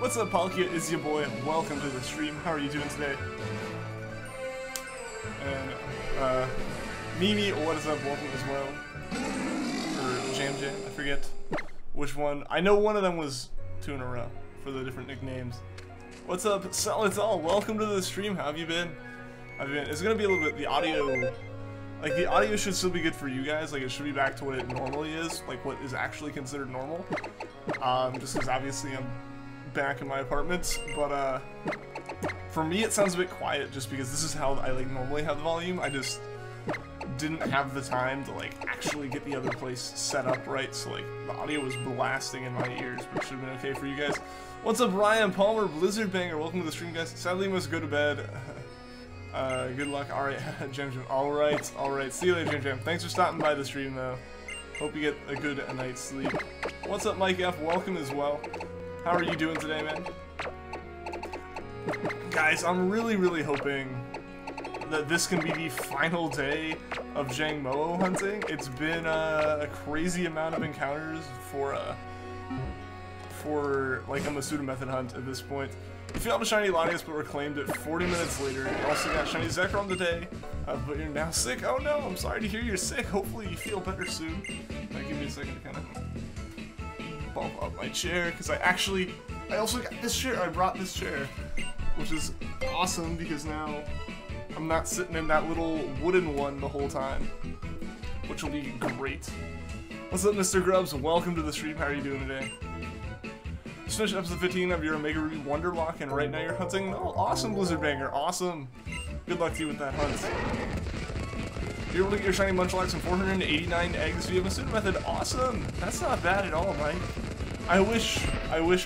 What's up, Poochyena? It's your boy. Welcome to the stream. How are you doing today? And, Mimi, what is up? Welcome as well. Or Jam, I forget which one. I know one of them was 2 in a row for the different nicknames. What's up, Solid's all? Welcome to the stream. How have you been? It's gonna be a little bit, the audio, like the audio should still be good for you guys. Like it should be back to what it normally is, like what is actually considered normal. Just because obviously I'm back in my apartment, but for me it sounds a bit quiet just because this is how I like normally have the volume. I just didn't have the time to like actually get the other place set up right, so like the audio was blasting in my ears, but it should have been okay for you guys. What's up, Ryan Palmer, Blizzard Banger? Welcome to the stream, guys. Sadly, you must go to bed. Good luck. All right, Jam. All right. See you later, Jam. Thanks for stopping by the stream, though. Hope you get a good night's sleep. What's up, Mike F? Welcome as well. How are you doing today, man? Guys, I'm really hoping that this can be the final day of Jangmo-o hunting. It's been a crazy amount of encounters for like a Masuda method hunt at this point. You failed a shiny Lightyears but reclaimed it 40 minutes later. You also got shiny Zekrom today, but you're now sick. Oh no, I'm sorry to hear you're sick. Hopefully you feel better soon. Give me a second to kind of bump up my chair, because I also got this chair. I brought this chair, which is awesome because now I'm not sitting in that little wooden one the whole time, which will be great. What's up, Mr. Grubbs? Welcome to the stream. How are you doing today? Just finished episode 15 of your Omega Ruby Wonderlock, and right now you're hunting. Oh, awesome, Blizzard Banger. Awesome. Good luck to you with that hunt. You're able to get your shiny Munchlax and 489 eggs via Masuda method. Awesome. That's not bad at all, Mike. I wish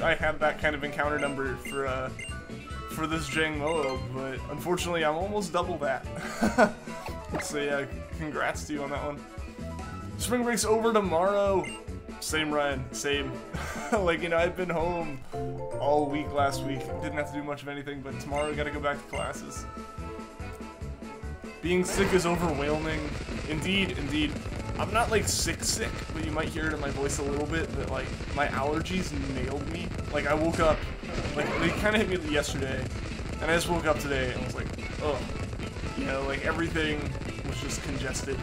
I had that kind of encounter number for this Jangmo-o, but unfortunately I'm almost double that. So yeah, congrats to you on that one. Spring break's over tomorrow. Same, Ryan, same. Like, you know, I've been home all week last week. Didn't have to do much of anything, but tomorrow I gotta go back to classes. Being sick is overwhelming. Indeed. I'm not like sick, but you might hear it in my voice a little bit that like my allergies nailed me. Like I woke up, like they kind of hit me yesterday, and I just woke up today and was like, oh, you know, like everything was just congested.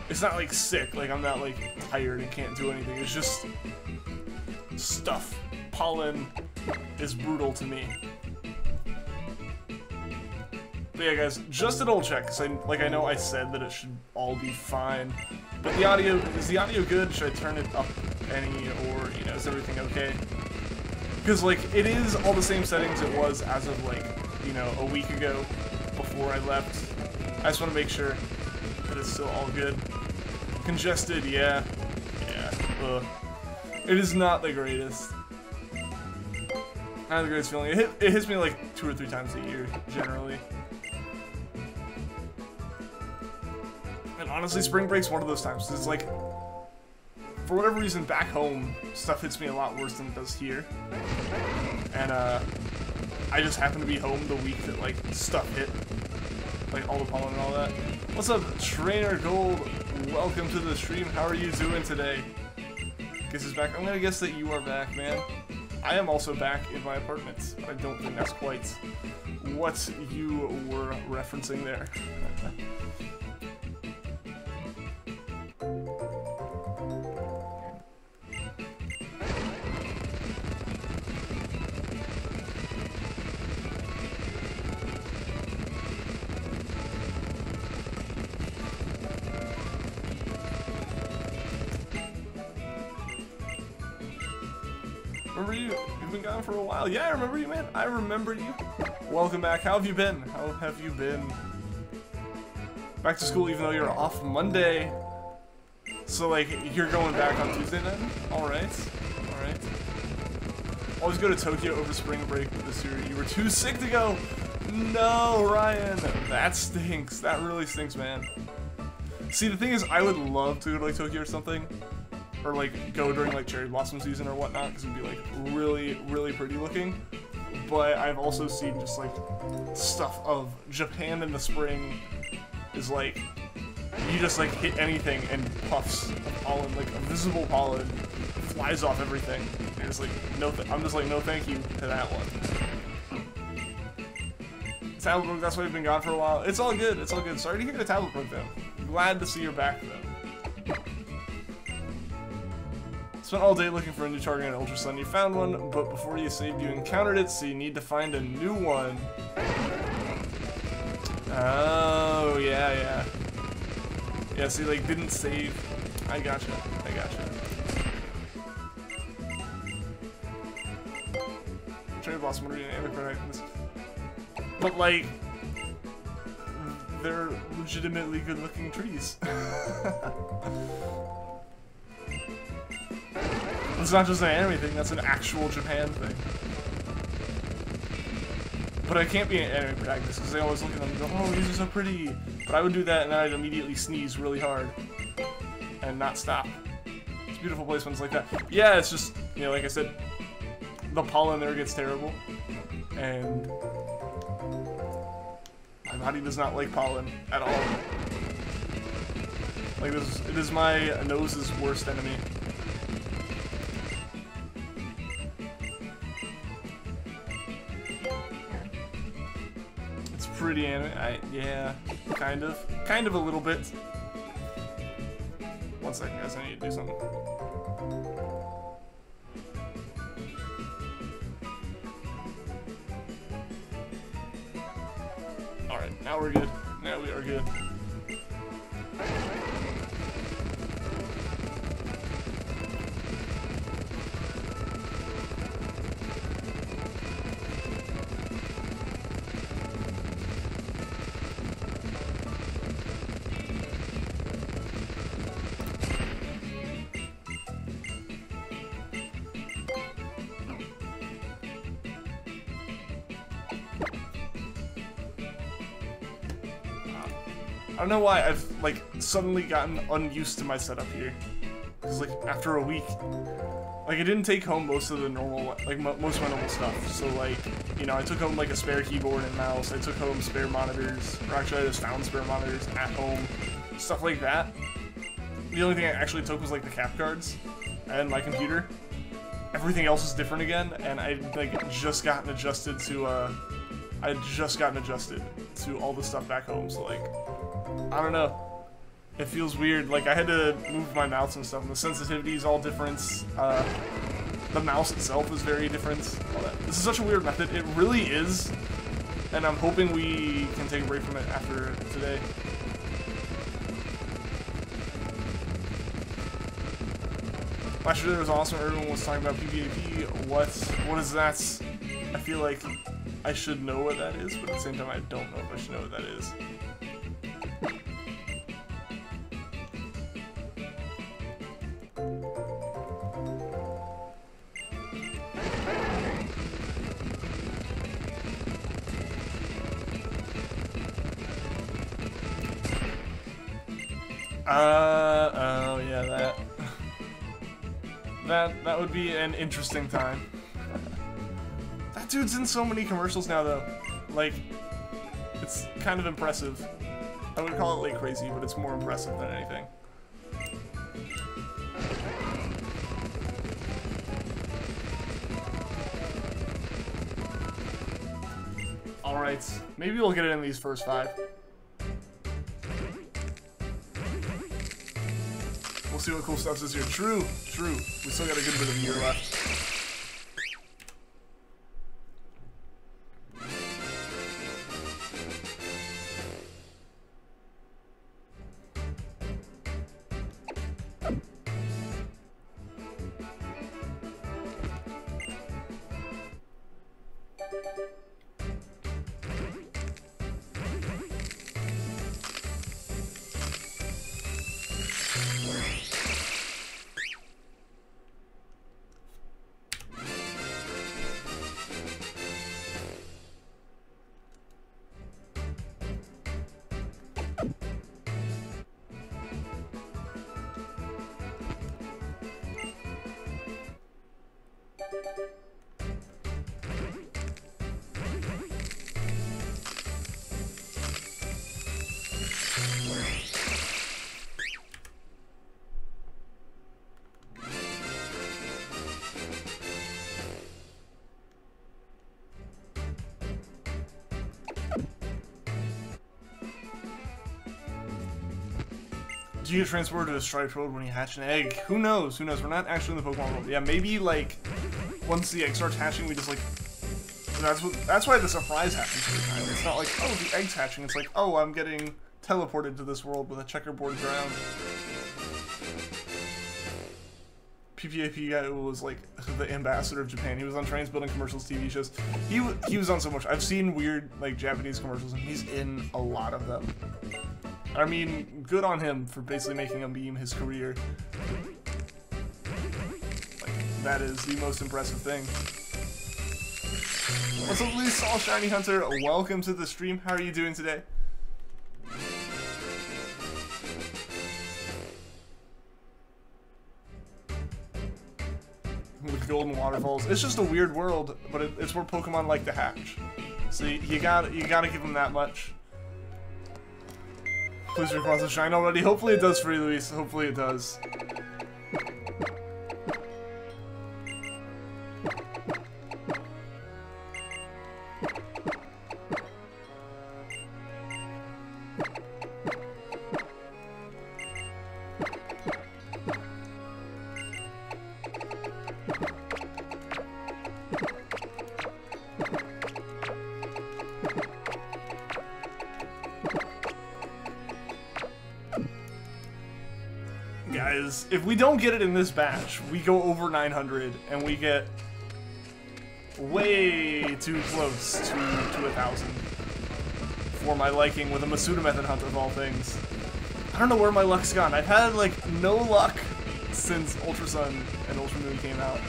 It's not like sick, like I'm not like tired and can't do anything. It's just stuff. Pollen is brutal to me. But yeah, guys, just an old check, because I know I said that it should all be fine. But the audio, is the audio good? Should I turn it up any, or, you know, is everything okay? Because, like, it is all the same settings it was as of, like, you know, a week ago, before I left. I just want to make sure that it's still all good. Congested, yeah. Ugh. It is not the greatest. Not the greatest feeling. It hits me, like, 2 or 3 times a year, generally. And honestly, spring break's one of those times. It's like, for whatever reason, back home, stuff hits me a lot worse than it does here. And, I just happened to be home the week that, like, stuff hit. Like, all the pollen and all that. What's up, Trainer Gold? Welcome to the stream. How are you doing today? Guess is back. I'm gonna guess that you are back, man. I am also back in my apartment, but I don't think that's quite what you were referencing there. Remember you? You've been gone for a while. Yeah, I remember you, man. I remember you. Welcome back. How have you been? How have you been? Back to school even though you're off Monday. So, like, you're going back on Tuesday then? Alright. Alright. Always go to Tokyo over spring break, but this year you were too sick to go. No, Ryan. That stinks. That really stinks, man. See, the thing is, I would love to go to, like, Tokyo or something. Or, like, go during, like, cherry blossom season or whatnot, because it'd be, like, really pretty looking. But I've also seen just, like, stuff of Japan in the spring is, like, you just, like, hit anything and puffs of pollen, like, a visible pollen flies off everything. You're just like, no, I'm just like, no thank you to that one. Tablet Brook, that's why you've been gone for a while. It's all good, it's all good. Sorry to hear the Tablet Brook though. Glad to see you're back though. Spent all day looking for a new target on Ultra Sun. You found one, but before you saved, you encountered it, so you need to find a new one. Oh, yeah. Yeah, see, like, didn't save. I gotcha. Cherry Blossom, what are you doing? But, like, they're legitimately good-looking trees. It's not just an anime thing, that's an actual Japan thing. But I can't be an anime protagonist because they always look at them and go, oh, these are so pretty. But I would do that and then I'd immediately sneeze really hard and not stop. It's beautiful placements like that. Yeah, it's just, you know, like I said, the pollen there gets terrible. And my body does not like pollen at all. Like, it is my nose's worst enemy. Pretty anime. Yeah, kind of a little bit. 1 second, guys. I need to do something. All right, now we're good. Now we are good. I don't know why I've, like, suddenly gotten unused to my setup here. Because, like, after a week, like, I didn't take home most of the normal, like, most of my normal stuff. So, like, you know, I took home, like, a spare keyboard and mouse. I took home spare monitors. Or actually, I just found spare monitors at home. Stuff like that. The only thing I actually took was, like, the cap cards and my computer. Everything else is different again, and I, like, just gotten adjusted to, all the stuff back home, so, like, I don't know. It feels weird. Like, I had to move my mouse and stuff, and the sensitivity is all different. The mouse itself is very different. All that. This is such a weird method. It really is. And I'm hoping we can take a break from it after today. Last year was awesome. Everyone was talking about PvP. What is that? I feel like I should know what that is, but at the same time, I don't know if I should know what that is. Oh yeah, that would be an interesting time. That dude's in so many commercials now, though. Like, it's kind of impressive. I would call it like crazy, but it's more impressive than anything. All right, maybe we'll get it in these first 5. We'll see what cool stuff is here. True. We still got a good bit of year left. you get transported to a striped world when you hatch an egg? Who knows? Who knows? We're not actually in the Pokemon world. Yeah, maybe like once the egg starts hatching, we just like that's why the surprise happens every time. It's not like, oh, the egg's hatching. It's like, oh, I'm getting teleported to this world with a checkerboard ground. PPAP guy was like the ambassador of Japan. He was on trains, building commercials, TV shows. He was on so much. I've seen weird like Japanese commercials, and he's in a lot of them. I mean, good on him for basically making a meme his career. Like, that is the most impressive thing. What's up, Lee Saul Shiny Hunter? Welcome to the stream. How are you doing today? With golden waterfalls. It's just a weird world, but it's where Pokemon like to hatch. So you gotta give them that much. Please recross the shine already. Hopefully it does for you, Luis. Hopefully it does. If we don't get it in this batch, we go over 900 and we get way too close to 1,000 for my liking with a Masuda method hunt of all things. I don't know where my luck's gone. I've had like no luck since Ultra Sun and Ultra Moon came out.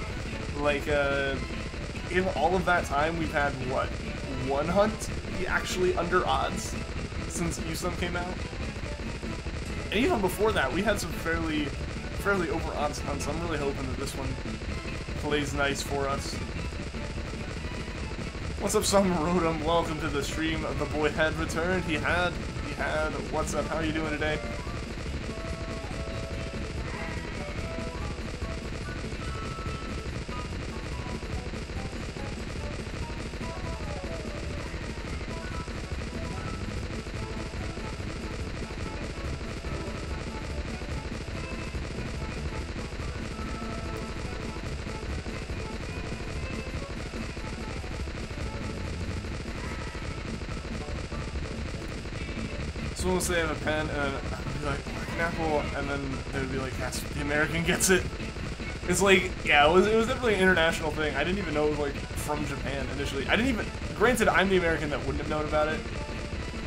Like in all of that time, we've had what, one hunt actually under odds since USUM came out. And even before that, we had some fairly over odds hunts. I'm really hoping that this one plays nice for us. What's up, Some Rotom? Welcome to the stream. The boy had returned. He had. What's up? How are you doing today? Someone would say I have a pen, and then I'd be like, an apple, and then they would be like, yes, the American gets it. It's like, yeah, it was definitely an international thing. I didn't even know it was like from Japan initially. I didn't even, granted, I'm the American that wouldn't have known about it.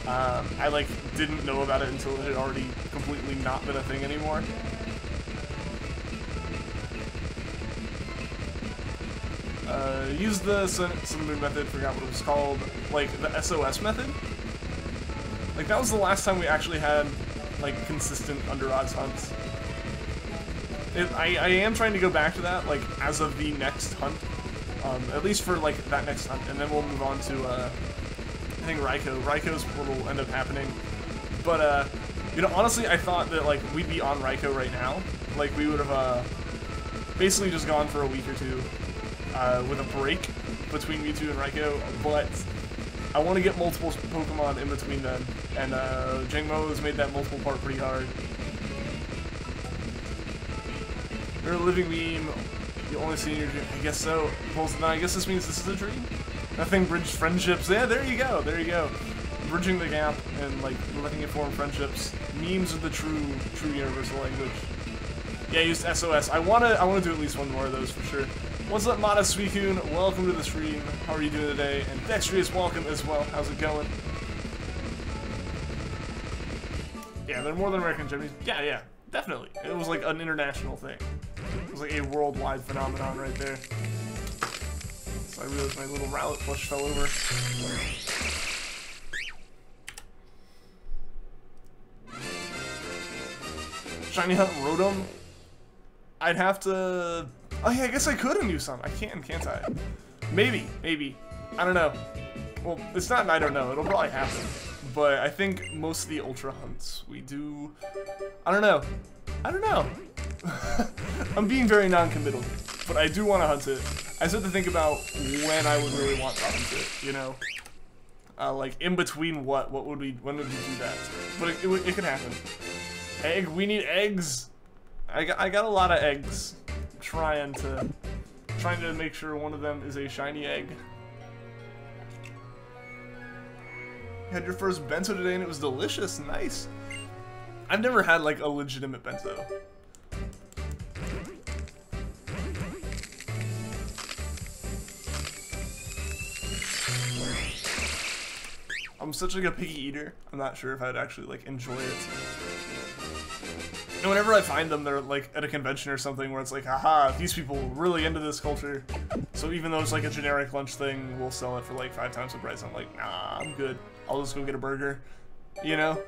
I like didn't know about it until it had already completely not been a thing anymore. Used the Sun Moon method, forgot what it was called, like the SOS method. Like, that was the last time we actually had, like, consistent under odds hunts. I am trying to go back to that, like, as of the next hunt. At least for, like, that next hunt. And then we'll move on to, I think Raikou. Raikou's what will end up happening. But, you know, honestly, I thought that, like, we'd be on Raikou right now. Like, we would have, basically just gone for a week or two, with a break between Mewtwo and Raikou. But I want to get multiple Pokemon in between them, and Jangmo-o has made that multiple part pretty hard. You're a living meme, you only see in your dream. I guess so. Well, no, I guess this means this is a dream? Nothing bridged friendships. Yeah, there you go, there you go. Bridging the gap and, like, letting it form friendships. Memes are the true universal language. Yeah, I used SOS. I wanna do at least one more of those for sure. What's up, Mata Suicune? Welcome to the stream. How are you doing today? And Dextrius, welcome as well. How's it going? Yeah, they're more than American Japanese. Yeah, definitely. It was like an international thing. It was like a worldwide phenomenon right there. So I realized my little Rowlet plush fell over. Shiny Hunt Rotom? I'd have to... Oh yeah, I guess I could have used some. I can't I? Maybe. I don't know. Well, it's not an I don't know. It'll probably happen. But I think most of the Ultra hunts we do... I don't know. I'm being very non-committal. But I do want to hunt it. I just have to think about when I would really want to hunt it, you know? Like, in between when would we do that? But it could happen. Egg, we need eggs. I got a lot of eggs. Trying to make sure one of them is a shiny egg. You had your first bento today and it was delicious. Nice. I've never had like a legitimate bento. I'm such like a picky eater. I'm not sure if I'd actually like enjoy it. And whenever I find them, they're like at a convention or something where it's like, haha, these people really into this culture. So even though it's like a generic lunch thing, we'll sell it for like 5 times the price. I'm like, nah, I'm good. I'll just go get a burger, you know?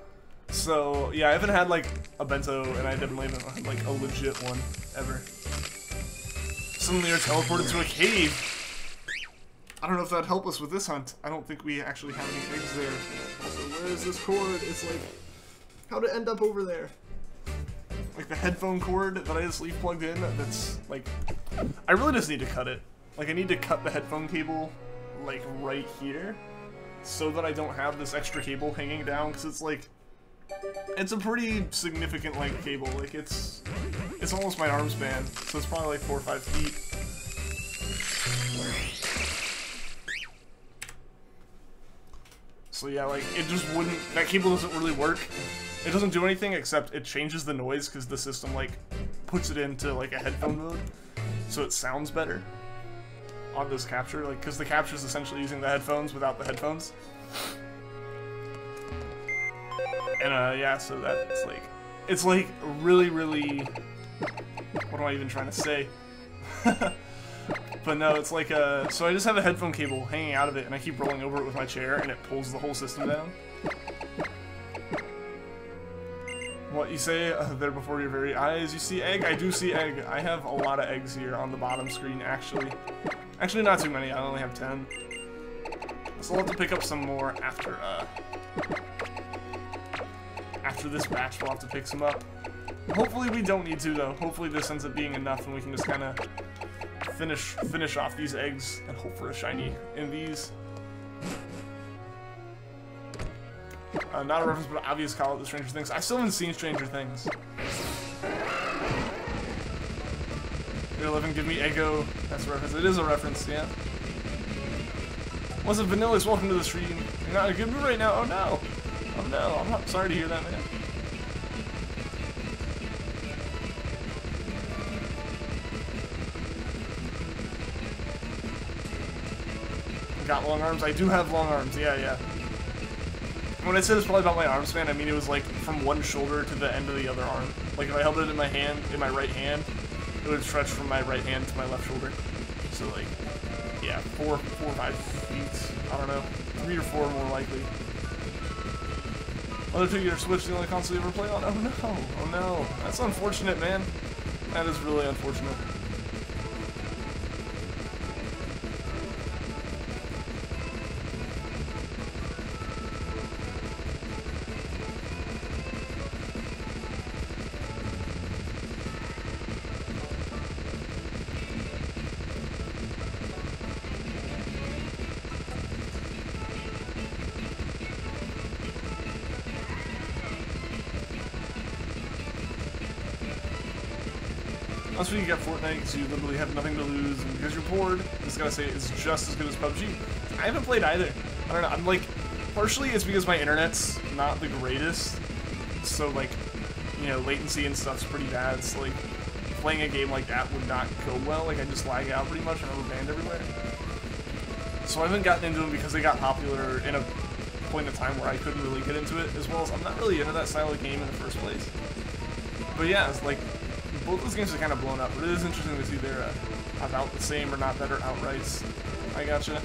So yeah, I haven't had like a bento, and I definitely haven't had like a legit one ever. Suddenly you're teleported to a cave. I don't know if that'd help us with this hunt. I don't think we actually have any eggs there. Also, where is this cord? It's like, how to end up over there? Like the headphone cord that I just leave plugged in, that's like, I really just need to cut it. Like I need to cut the headphone cable like right here so that I don't have this extra cable hanging down, because it's like, it's a pretty significant length cable. Like it's almost my arm span, so it's probably like 4 or 5 feet. So yeah, like, it just wouldn't, that cable doesn't really work. It doesn't do anything except it changes the noise because the system, like, puts it into, like, a headphone mode. So it sounds better on this capture, like, because the capture is essentially using the headphones without the headphones. And, yeah, so that's, like, it's, like, really, really, what am I even trying to say? But no, it's like so I just have a headphone cable hanging out of it, and I keep rolling over it with my chair, and it pulls the whole system down. What you say there before your very eyes? You see egg? I do see egg. I have a lot of eggs here on the bottom screen, actually. Actually, not too many. I only have 10. So I'll have to pick up some more after this batch. We'll have to pick some up. Hopefully we don't need to, though. Hopefully this ends up being enough, and we can just kind of finish off these eggs and hope for a shiny in these. Not a reference, but an obvious call out to Stranger Things. I still haven't seen Stranger Things. You're 11, give me Eggo. That's a reference. It is a reference, yeah. What's up, Vanillas? Welcome to the stream. You're not in a good mood right now. Oh no. Oh no. I'm not sorry to hear that, man. Got long arms? I do have long arms, yeah. When I said it's probably about my arm span, I mean it was like from one shoulder to the end of the other arm. Like if I held it in my hand, in my right hand, it would stretch from my right hand to my left shoulder. So like, yeah, 4 or 5 feet, I don't know, 3 or 4 more likely. Other 2-year Switch, the only console you ever play on? Oh no, that's unfortunate, man. That is really unfortunate. Once you get Fortnite, so you literally have nothing to lose, and because you're bored, I just gotta say, it's just as good as PUBG. I haven't played either. I don't know, I'm like, partially it's because my internet's not the greatest, so like, you know, latency and stuff's pretty bad, so like, playing a game like that would not go well, like I just lag out pretty much, and I'm banned everywhere. So I haven't gotten into them because they got popular in a point in time where I couldn't really get into it, as well as I'm not really into that style of game in the first place. But yeah, it's like, both those games are kind of blown up, but it is interesting to see they're about the same or not better outrights. I gotcha.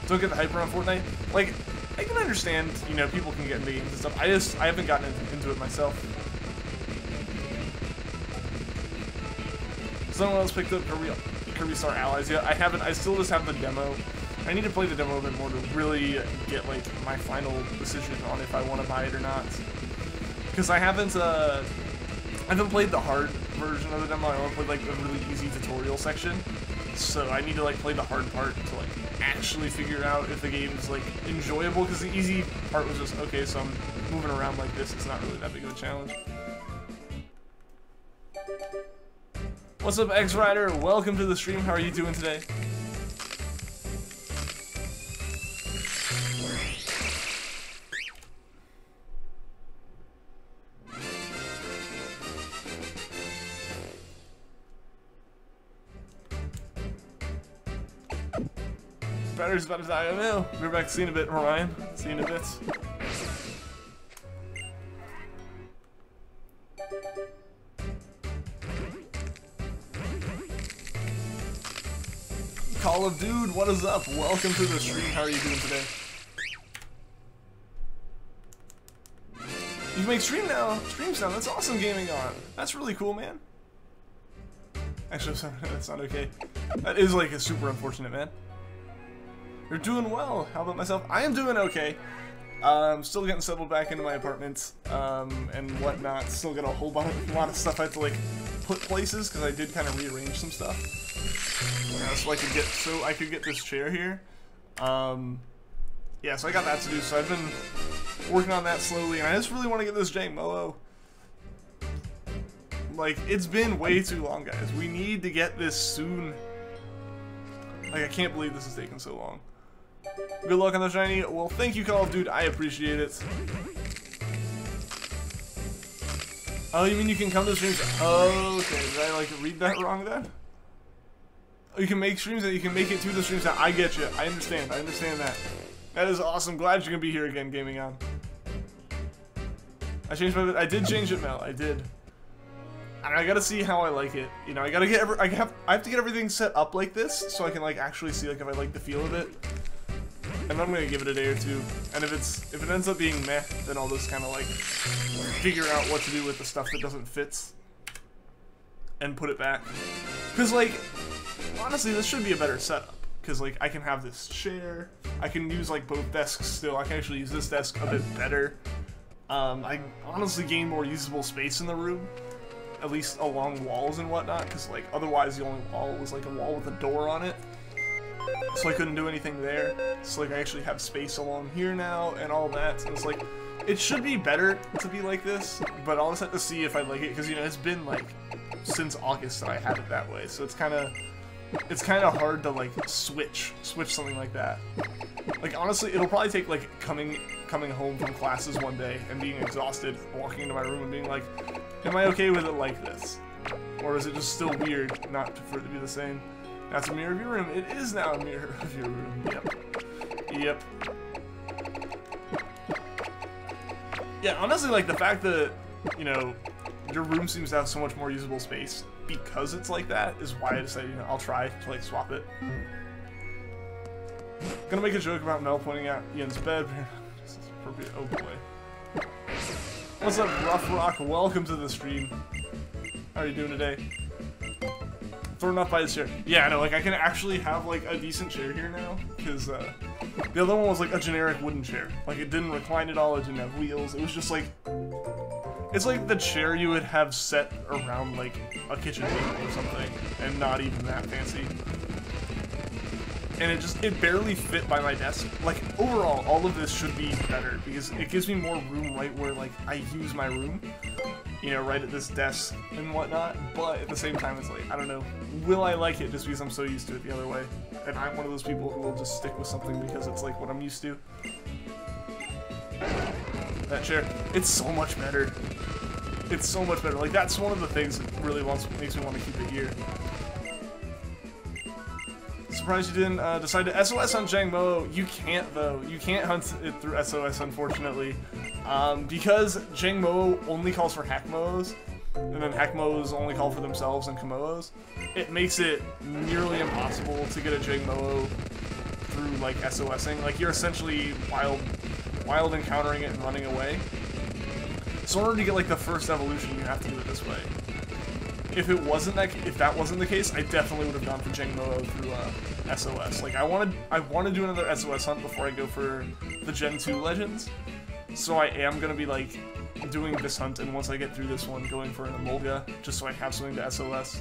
Don't get the hype around Fortnite. Like, I can understand, you know, people can get into games and stuff. I haven't gotten into it myself. Someone else picked up Kirby Star Allies. Yeah, I haven't. I still just have the demo. I need to play the demo a bit more to really get, like, my final decision on if I want to buy it or not. Because I haven't played the hard version of the demo. I only played, like, the really easy tutorial section. So I need to, like, play the hard part to, like, actually figure out if the game's like enjoyable, because the easy part was just, okay, so I'm moving around like this, it's not really that big of a challenge. What's up, X-Rider? Welcome to the stream. How are you doing today? Battery's about to die. I know. We're back. Seeing a bit, Ryan. Seeing a bit. Call of Dude, what is up? Welcome to the stream. How are you doing today? You can make streams now. That's awesome, Gaming On. That's really cool, man. Actually, sorry, that's not okay. That is like a super unfortunate, man. You're doing well. How about myself? I am doing okay. Still getting settled back into my apartment and whatnot. Still got a whole lot of stuff I have to like put places because I did kind of rearrange some stuff. So I could get this chair here. Yeah, so I got that to do. So I've been working on that slowly, and I just really want to get this Jangmo-o. Like, it's been way too long, guys. We need to get this soon. Like, I can't believe this is taking so long. Good luck on the shiny. Well, thank you, Call of Dude. I appreciate it. Oh, you mean you can come to streams? Oh, okay. Did I, like, read that wrong then? Oh, you can make streams that you can make it to the streams now. I get you. I understand. I understand that. That is awesome. Glad you can be here again, Gaming On. I changed my... I did change it, Mel. I did. And I gotta see how I like it. You know, I gotta get I have to get everything set up like this so I can like actually see like if I like the feel of it. And I'm gonna give it a day or two. And if it ends up being meh, then I'll just kind of like figure out what to do with the stuff that doesn't fit and put it back. Cause like honestly, this should be a better setup. Cause like I can have this chair. I can use like both desks still. I can actually use this desk a bit better. I honestly gain more usable space in the room. At least along walls and whatnot, because like otherwise the only wall was like a wall with a door on it, so I couldn't do anything there. So like I actually have space along here now and all that. So it's like it should be better to be like this, but I'll just have to see if I like it, because you know it's been like since August that I had it that way, so it's kind of hard to like switch something like that. Like honestly, it'll probably take like coming home from classes one day and being exhausted, walking into my room and being like, am I okay with it like this? Or is it just still weird not for it to be the same? That's a mirror of your room. It is now a mirror of your room. Yep. Yep. Yeah, honestly, like the fact that, you know, your room seems to have so much more usable space because it's like that is why I decided, you know, I'll try to like swap it. Gonna make a joke about Mel pointing out Ian's bed. This is appropriate. Oh boy. What's up, Rough Rock? Welcome to the stream. How are you doing today? Thrown off by the chair. Yeah, no, like I can actually have like a decent chair here now, because the other one was like a generic wooden chair. Like it didn't recline at all, it didn't have wheels. It was just like, it's like the chair you would have set around like a kitchen table or something, and not even that fancy. And it barely fit by my desk. Like, overall, all of this should be better, because it gives me more room right where, like, I use my room. You know, right at this desk and whatnot. But at the same time, it's like, I don't know, will I like it just because I'm so used to it the other way? And I'm one of those people who will just stick with something because it's, like, what I'm used to. That chair, it's so much better. It's so much better. Like, that's one of the things that really makes me want to keep it here. Surprised you didn't decide to SOS on Jangmo-o. You can't, though. You can't hunt it through SOS, unfortunately. Because Jangmo-o only calls for Hack-Mo-os, and then Hack-Mo-os only call for themselves and Kamo-os, it makes it nearly impossible to get a Jangmo-o through, like, SOSing. Like, you're essentially wild encountering it and running away. So in order to get, like, the first evolution, you have to do it this way. If that wasn't the case, I definitely would have gone for Jangmo-o through SOS. Like I want to do another SOS hunt before I go for the Gen 2 Legends. So I am gonna be like doing this hunt, and once I get through this one, going for an Emolga, just so I have something to SOS.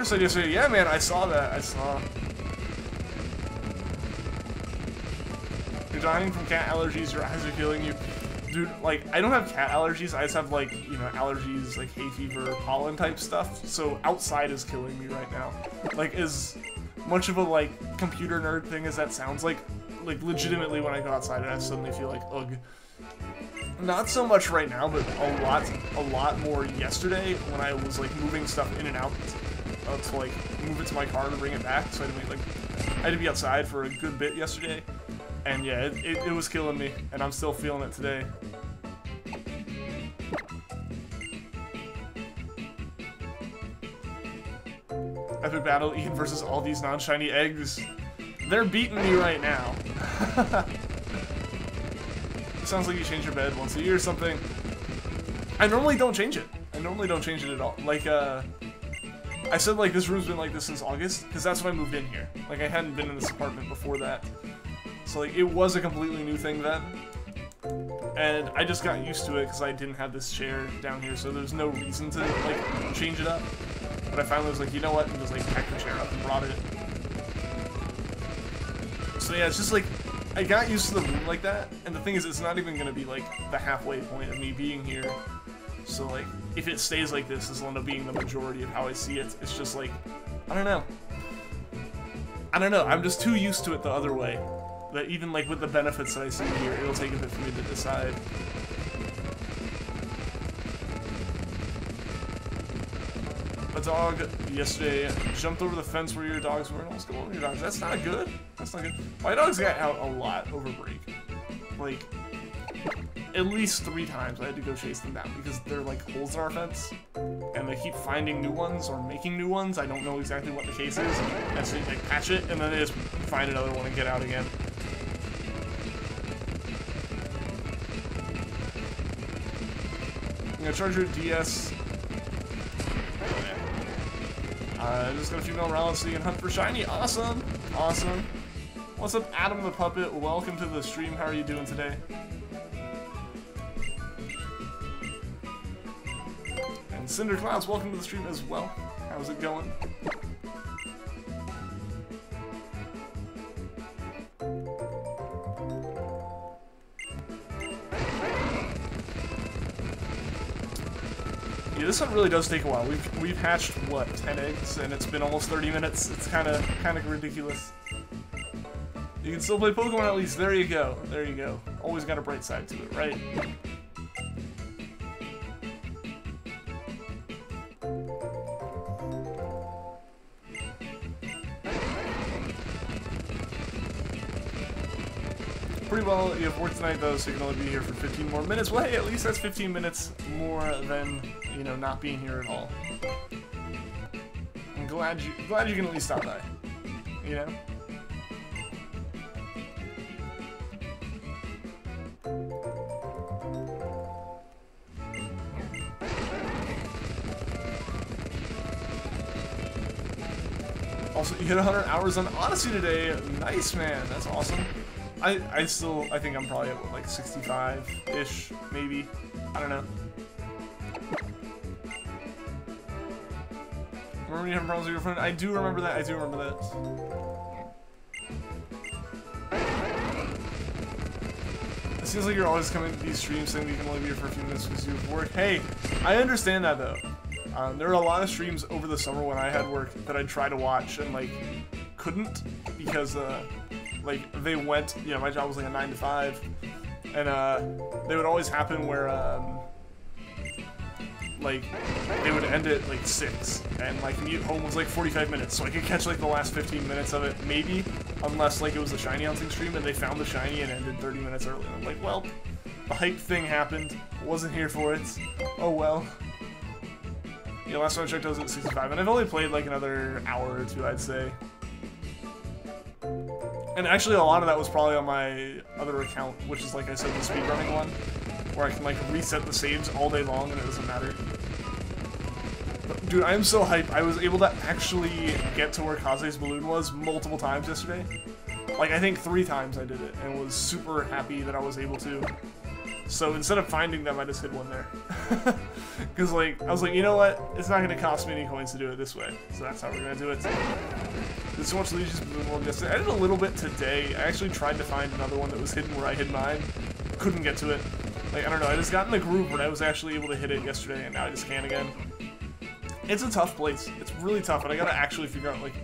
said yesterday, yeah, man, I saw that. I saw. You're dying from cat allergies. Your eyes are killing you. Dude, like, I don't have cat allergies. I just have, like, you know, allergies, like hay fever, pollen type stuff. So outside is killing me right now. Like, as much of a, like, computer nerd thing as that sounds like legitimately when I go outside I suddenly feel like, ugh. Not so much right now, but a lot more yesterday when I was, like, moving stuff in and out to, like, move it to my car to bring it back. So I had to be outside for a good bit yesterday. And yeah, it was killing me, and I'm still feeling it today. Epic battle, Ian versus all these non-shiny eggs. They're beating me right now. It sounds like you change your bed once a year or something. I normally don't change it. I normally don't change it at all. Like, I said, like, this room's been like this since August, because that's when I moved in here. Like, I hadn't been in this apartment before that. So, like, it was a completely new thing then. And I just got used to it because I didn't have this chair down here, so there's no reason to, like, change it up. But I finally was like, you know what, and just, like, packed the chair up and brought it. So, yeah, it's just, like, I got used to the room like that, and the thing is, it's not even going to be, like, the halfway point of me being here. So, like, if it stays like this will end up being the majority of how I see it. It's just, like, I don't know. I'm just too used to it the other way. That even, like, with the benefits that I see here, it'll take a bit for me to decide. A dog yesterday jumped over the fence where your dogs were and almost go over your dogs. That's not good. That's not good. My dogs got out a lot over break. Like, at least 3 times I had to go chase them down because they're, like, holes in our fence. And they keep finding new ones or making new ones. I don't know exactly what the case is. And so you, like, patch it, and then they just find another one and get out again. I'm gonna charge your DS. Just got a female Rowlet so you can hunt for shiny. Awesome! Awesome. What's up, Adam the Puppet? Welcome to the stream. How are you doing today? And Cinder Clouds, welcome to the stream as well. How's it going? Yeah, this one really does take a while. We've hatched what, 10 eggs, and it's been almost 30 minutes. It's kind of ridiculous. You can still play Pokemon at least. There you go. There you go. Always got a bright side to it, right? Pretty well, you have work tonight though, so you can only be here for 15 more minutes. Well, hey, at least that's 15 minutes more than, you know, not being here at all. I'm glad you can at least stop by, you know? Also, you hit 100 hours on Odyssey today. Nice, man. That's awesome. I think I'm probably at, what, like 65-ish, maybe. I don't know. Remember when you had problems with your friend? I do remember that. I do remember that. It seems like you're always coming to these streams saying that you can only be here for a few minutes because you have work. Hey, I understand that, though. There were a lot of streams over the summer when I had work that I'd try to watch and, like, couldn't because, like, they went, you know, my job was like a 9 to 5, and, they would always happen where, like, they would end at, like, 6, and my commute home was, like, 45 minutes, so I could catch, like, the last 15 minutes of it, maybe, unless, like, it was a shiny hunting stream, and they found the shiny and ended 30 minutes early, and I'm like, well, the hype thing happened, wasn't here for it, oh well. Yeah, last time I checked I was at 65, and I've only played, like, another hour or 2, I'd say. And actually, a lot of that was probably on my other account, which is, like I said, the speedrunning one, where I can, like, reset the saves all day long and it doesn't matter. But, dude, I am so hyped. I was able to actually get to where Kaze's balloon was multiple times yesterday. Like, I think 3 times I did it, and was super happy that I was able to. So instead of finding them, I just hid one there. Because like, I was like, you know what? It's not gonna cost me any coins to do it this way. So that's how we're gonna do it. Did so much Legion's Balloon World yesterday. I did a little bit today. I actually tried to find another one that was hidden where I hid mine. Couldn't get to it. Like, I don't know, I just got in the groove where I was actually able to hit it yesterday, and now I just can't again. It's a tough place. It's really tough, and I gotta actually figure out, like,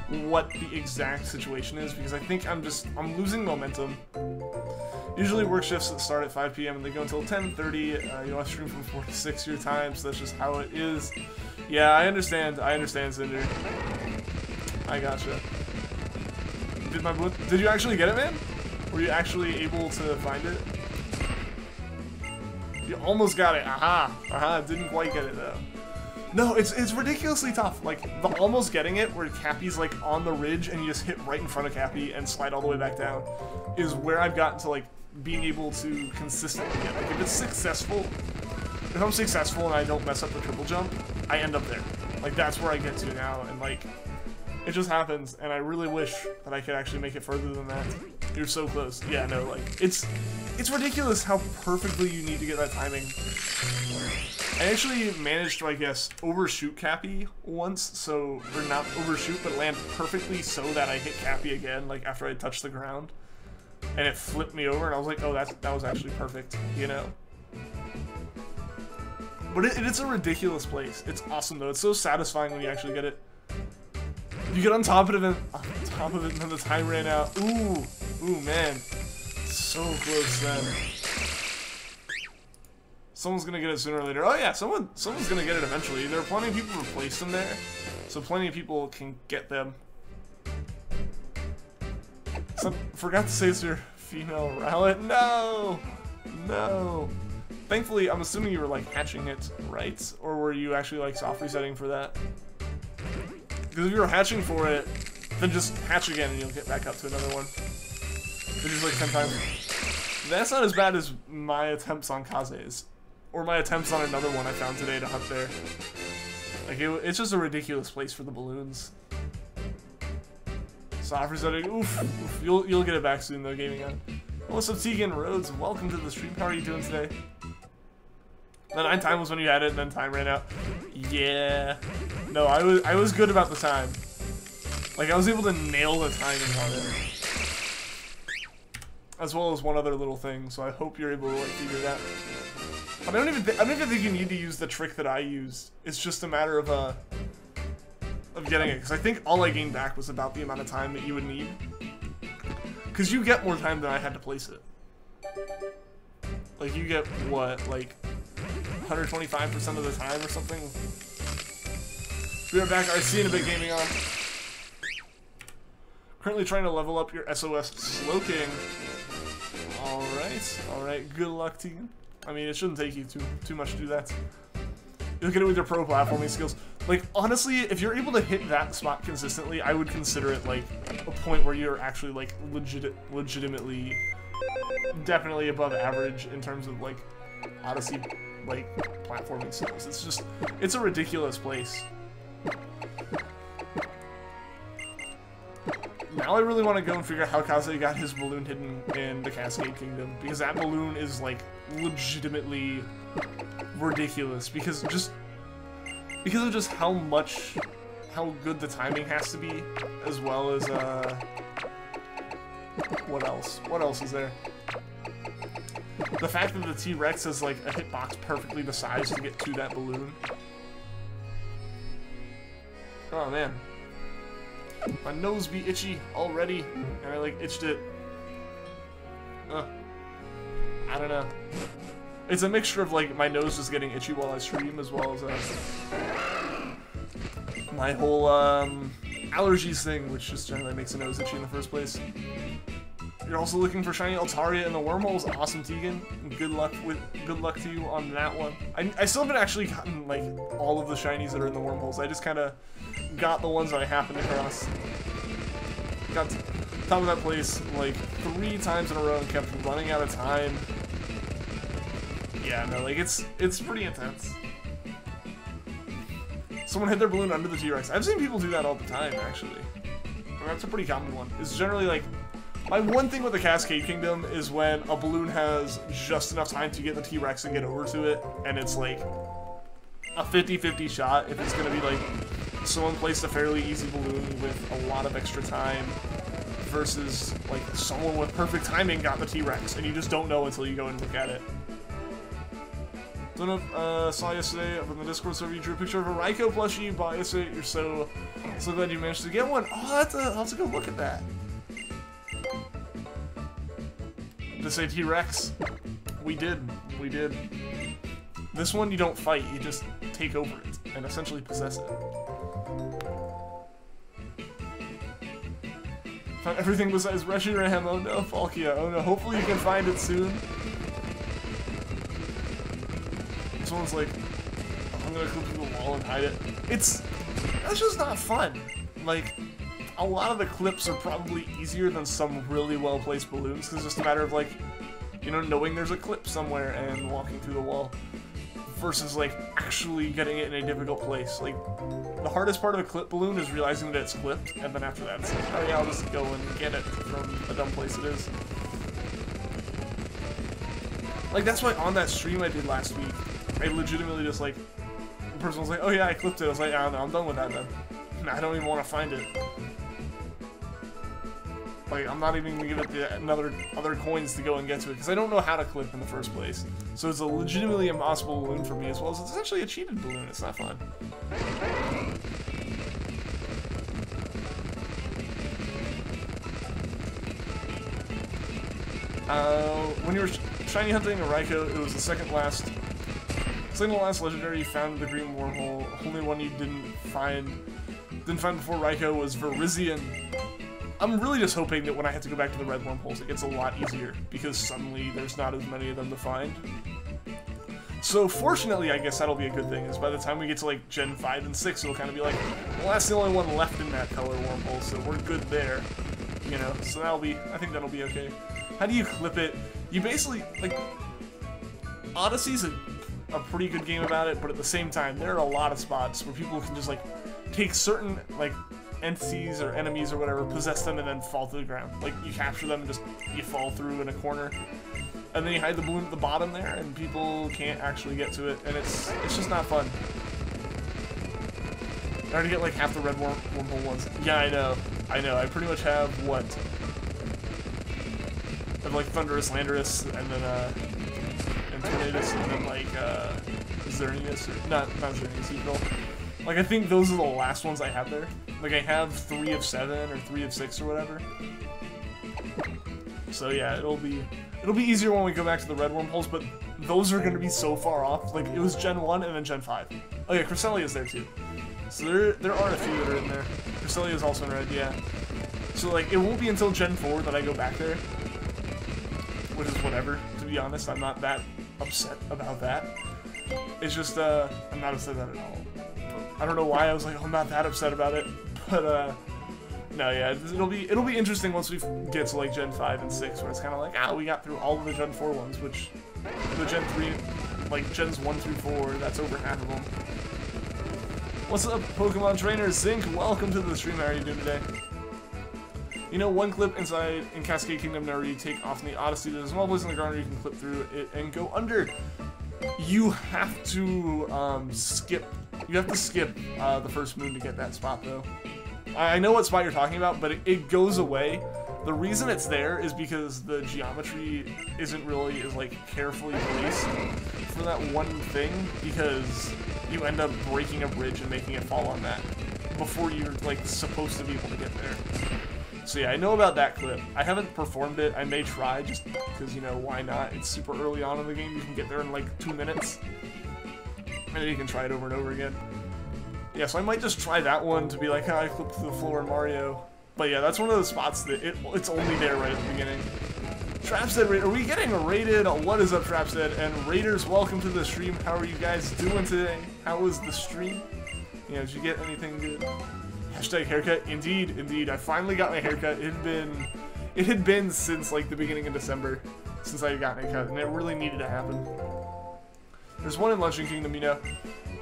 what the exact situation is, because I think I'm losing momentum. Usually work shifts that start at 5 p.m. and they go until 10:30. You know, I stream from 4 to 6 your time, so that's just how it is. Yeah, I understand, Cinder. I gotcha. Did you actually get it, man? Were you actually able to find it? You almost got it. Aha, didn't quite get it though. No, it's ridiculously tough. Like, the almost getting it, where Cappy's like on the ridge and you just hit right in front of Cappy and slide all the way back down, is where I've gotten to like being able to consistently get. Like, if it's successful, if I'm successful and I don't mess up the triple jump, I end up there. Like, that's where I get to now, and like, it just happens, and I really wish that I could actually make it further than that. You're so close. Yeah, no, like, it's ridiculous how perfectly you need to get that timing. I actually managed to, I guess, overshoot Cappy once, so, or not overshoot, but land perfectly so that I hit Cappy again, like, after I touched the ground. And it flipped me over, and I was like, oh, that was actually perfect, you know? But it's a ridiculous place. It's awesome, though. It's so satisfying when you actually get it. You get on top of it, and then the time ran out. Ooh, man. So close then. Someone's gonna get it sooner or later. Oh yeah, someone's gonna get it eventually. There are plenty of people who place them there, so plenty of people can get them. Forgot to say it's your female Rowlet. No. Thankfully, I'm assuming you were like hatching it, right? Or were you actually like soft resetting for that? Because if you were hatching for it, then just hatch again and you'll get back up to another one. Just like 10 times. That's not as bad as my attempts on Kaze's. Or my attempts on another one I found today to hunt there. Like, it's just a ridiculous place for the balloons. Soft resetting, oof. You'll get it back soon though, Gaming On. What's up, Tegan Rhodes? Welcome to the stream. How are you doing today? The 9 time was when you had it, and then time ran out. Yeah. No, I was good about the time. Like, I was able to nail the timing on it. As well as one other little thing, so I hope you're able to like figure it out. I don't even think you need to use the trick that I used. It's just a matter of getting it, because I think all I gained back was about the amount of time that you would need. Because you get more time than I had to place it. Like, you get what, like 125% of the time or something. Be right back. Alright, see you in a bit, Gaming On. Currently trying to level up your SOS Slowking. Alright, good luck, Tegan. I mean, it shouldn't take you too much to do that. You look at it with your pro platforming skills. Like, honestly, if you're able to hit that spot consistently, I would consider it, like, a point where you're actually, like, legitimately, definitely above average in terms of, like, Odyssey, like, platforming skills. It's just, it's a ridiculous place. Now I really want to go and figure out how Kaze got his balloon hidden in the Cascade Kingdom, because that balloon is, like, legitimately ridiculous, because of just how good the timing has to be, as well as, what else is there? The fact that the T-Rex has, like, a hitbox perfectly the size to get to that balloon. Oh, man. My nose be itchy already, and I like itched it. I don't know. It's a mixture of like my nose is getting itchy while I stream, as well as my whole allergies thing, which just generally makes the nose itchy in the first place. You're also looking for shiny Altaria in the wormholes. Awesome, Tegan. Good luck to you on that one. I still haven't actually gotten like all of the shinies that are in the wormholes. I just kind of got the ones that I happened to cross. Got to top of that place like 3 times in a row and kept running out of time. Yeah, no, like it's pretty intense. Someone hid their balloon under the T-Rex. I've seen people do that all the time, actually. I mean, that's a pretty common one. It's generally like My one thing with the Cascade Kingdom is when a balloon has just enough time to get the T-Rex and get over to it, and it's like a 50-50 shot if it's going to be like someone placed a fairly easy balloon with a lot of extra time versus like someone with perfect timing got the T-Rex, and you just don't know until you go and look at it. Don't know, saw yesterday up in the Discord server you drew a picture of a Raikou plushie. Bought yesterday. You're so glad you managed to get one. Oh, I'll have to go look at that. To say T-Rex, we did. This one you don't fight, you just take over it and essentially possess it. Found everything besides Reshiram. Oh no, Falkia. Oh no, hopefully you can find it soon. Someone's like, I'm gonna clip through the wall and hide it. That's just not fun. Like, a lot of the clips are probably easier than some really well-placed balloons, because it's just a matter of, like, you know, knowing there's a clip somewhere and walking through the wall, versus, like, actually getting it in a difficult place. Like, the hardest part of a clip balloon is realizing that it's clipped, and then after that it's like, oh yeah, I'll just go and get it from a dumb place it is. Like, that's why on that stream I did last week, I legitimately just, like, the person was like, oh yeah, I clipped it. I was like, I don't know, I'm done with that then. I don't even want to find it. Like, I'm not even gonna give it the other coins to go and get to it, because I don't know how to clip in the first place. So it's a legitimately impossible balloon for me, as well as it's essentially a cheated balloon. It's not fun. When you were shiny hunting a Raikou, it was the second to last legendary you found in the green wormhole. Only one you didn't find before Raikou was Virizion. I'm really just hoping that when I have to go back to the red wormholes, it gets a lot easier, because suddenly there's not as many of them to find. So fortunately, I guess that'll be a good thing, is by the time we get to like Gen 5 and 6, it'll kind of be like, well, that's the only one left in that color wormhole, so we're good there. You know, so I think that'll be okay. How do you clip it? You basically, like, Odyssey's a pretty good game about it, but at the same time, there are a lot of spots where people can just, like, take certain, like, entities or enemies or whatever, possess them, and then fall to the ground. Like, you capture them and just, you fall through in a corner. And then you hide the balloon at the bottom there, and people can't actually get to it, and it's just not fun. I already get, like, half the red wormhole ones. Yeah, I know. I pretty much have, what? I have, like, Thundurus, Landorus, and then, and Tornadus, and then, like, Xerneas, or, not Xerneas, Eagle. Like, I think those are the last ones I have there. Like, I have 3 of 7, or 3 of 6, or whatever. So, yeah, it'll be easier when we go back to the red wormholes, but those are going to be so far off. Like, it was Gen 1 and then Gen 5. Oh yeah, Cresselia's there too. So there are a few that are in there. Cresselia's also in red, yeah. So, like, it won't be until Gen 4 that I go back there. Which is whatever, to be honest. I'm not that upset about that. It's just, I'm not upset about it at all. I don't know why I was like, oh, I'm not that upset about it. But, no, yeah, it'll be interesting once we get to, like, Gen 5 and 6, where it's kind of like, we got through all of the Gen 4 ones, which, the Gen 3, like, Gens 1 through 4, that's over half of them. What's up, Pokemon trainer? Zinc, welcome to the stream. How are you doing today? You know, one clip inside in Cascade Kingdom whenever you take off in the Odyssey, there's a small place on the ground where you can clip through it and go under. You have to, skip the first moon to get that spot, though. I know what spot you're talking about, but it goes away. The reason it's there is because the geometry isn't really as, like, carefully placed for that one thing, because you end up breaking a bridge and making it fall on that before you're, like, supposed to be able to get there. So yeah, I know about that clip. I haven't performed it. I may try, just because, you know, why not? It's super early on in the game. You can get there in, like, 2 minutes. And then you can try it over and over again. Yeah, so I might just try that one to be like, I clipped through the floor in Mario. But yeah, that's one of those spots that it's only there right at the beginning. Trapstead, are we getting raided? What is up, Trapstead? And Raiders, welcome to the stream. How are you guys doing today? How was the stream? You know, did you get anything good? Hashtag haircut. Indeed. I finally got my haircut. It had been since, like, the beginning of December since I got my cut, and it really needed to happen. There's one in Luncheon Kingdom, you know.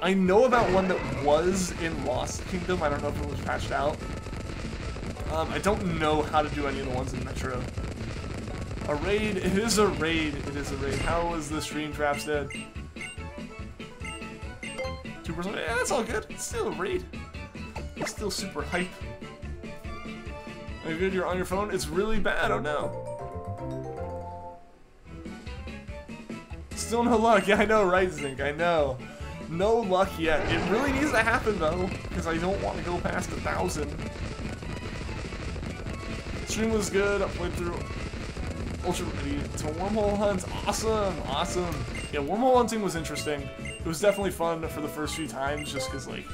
I know about one that was in Lost Kingdom. I don't know if it was patched out. I don't know how to do any of the ones in Metro. A raid? It is a raid. It is a raid. How was the stream, Traps dead? 2%? Yeah, that's all good. It's still a raid. It's still super hype. Are you good? You're on your phone? It's really bad. Oh no. Still no luck. Yeah, I know, right, Zink? I know. No luck yet. It really needs to happen though, because I don't want to go past 1,000. Stream was good. I played through Ultra Ready to Wormhole Hunt. Awesome, awesome. Yeah, Wormhole Hunting was interesting. It was definitely fun for the first few times, just because, like,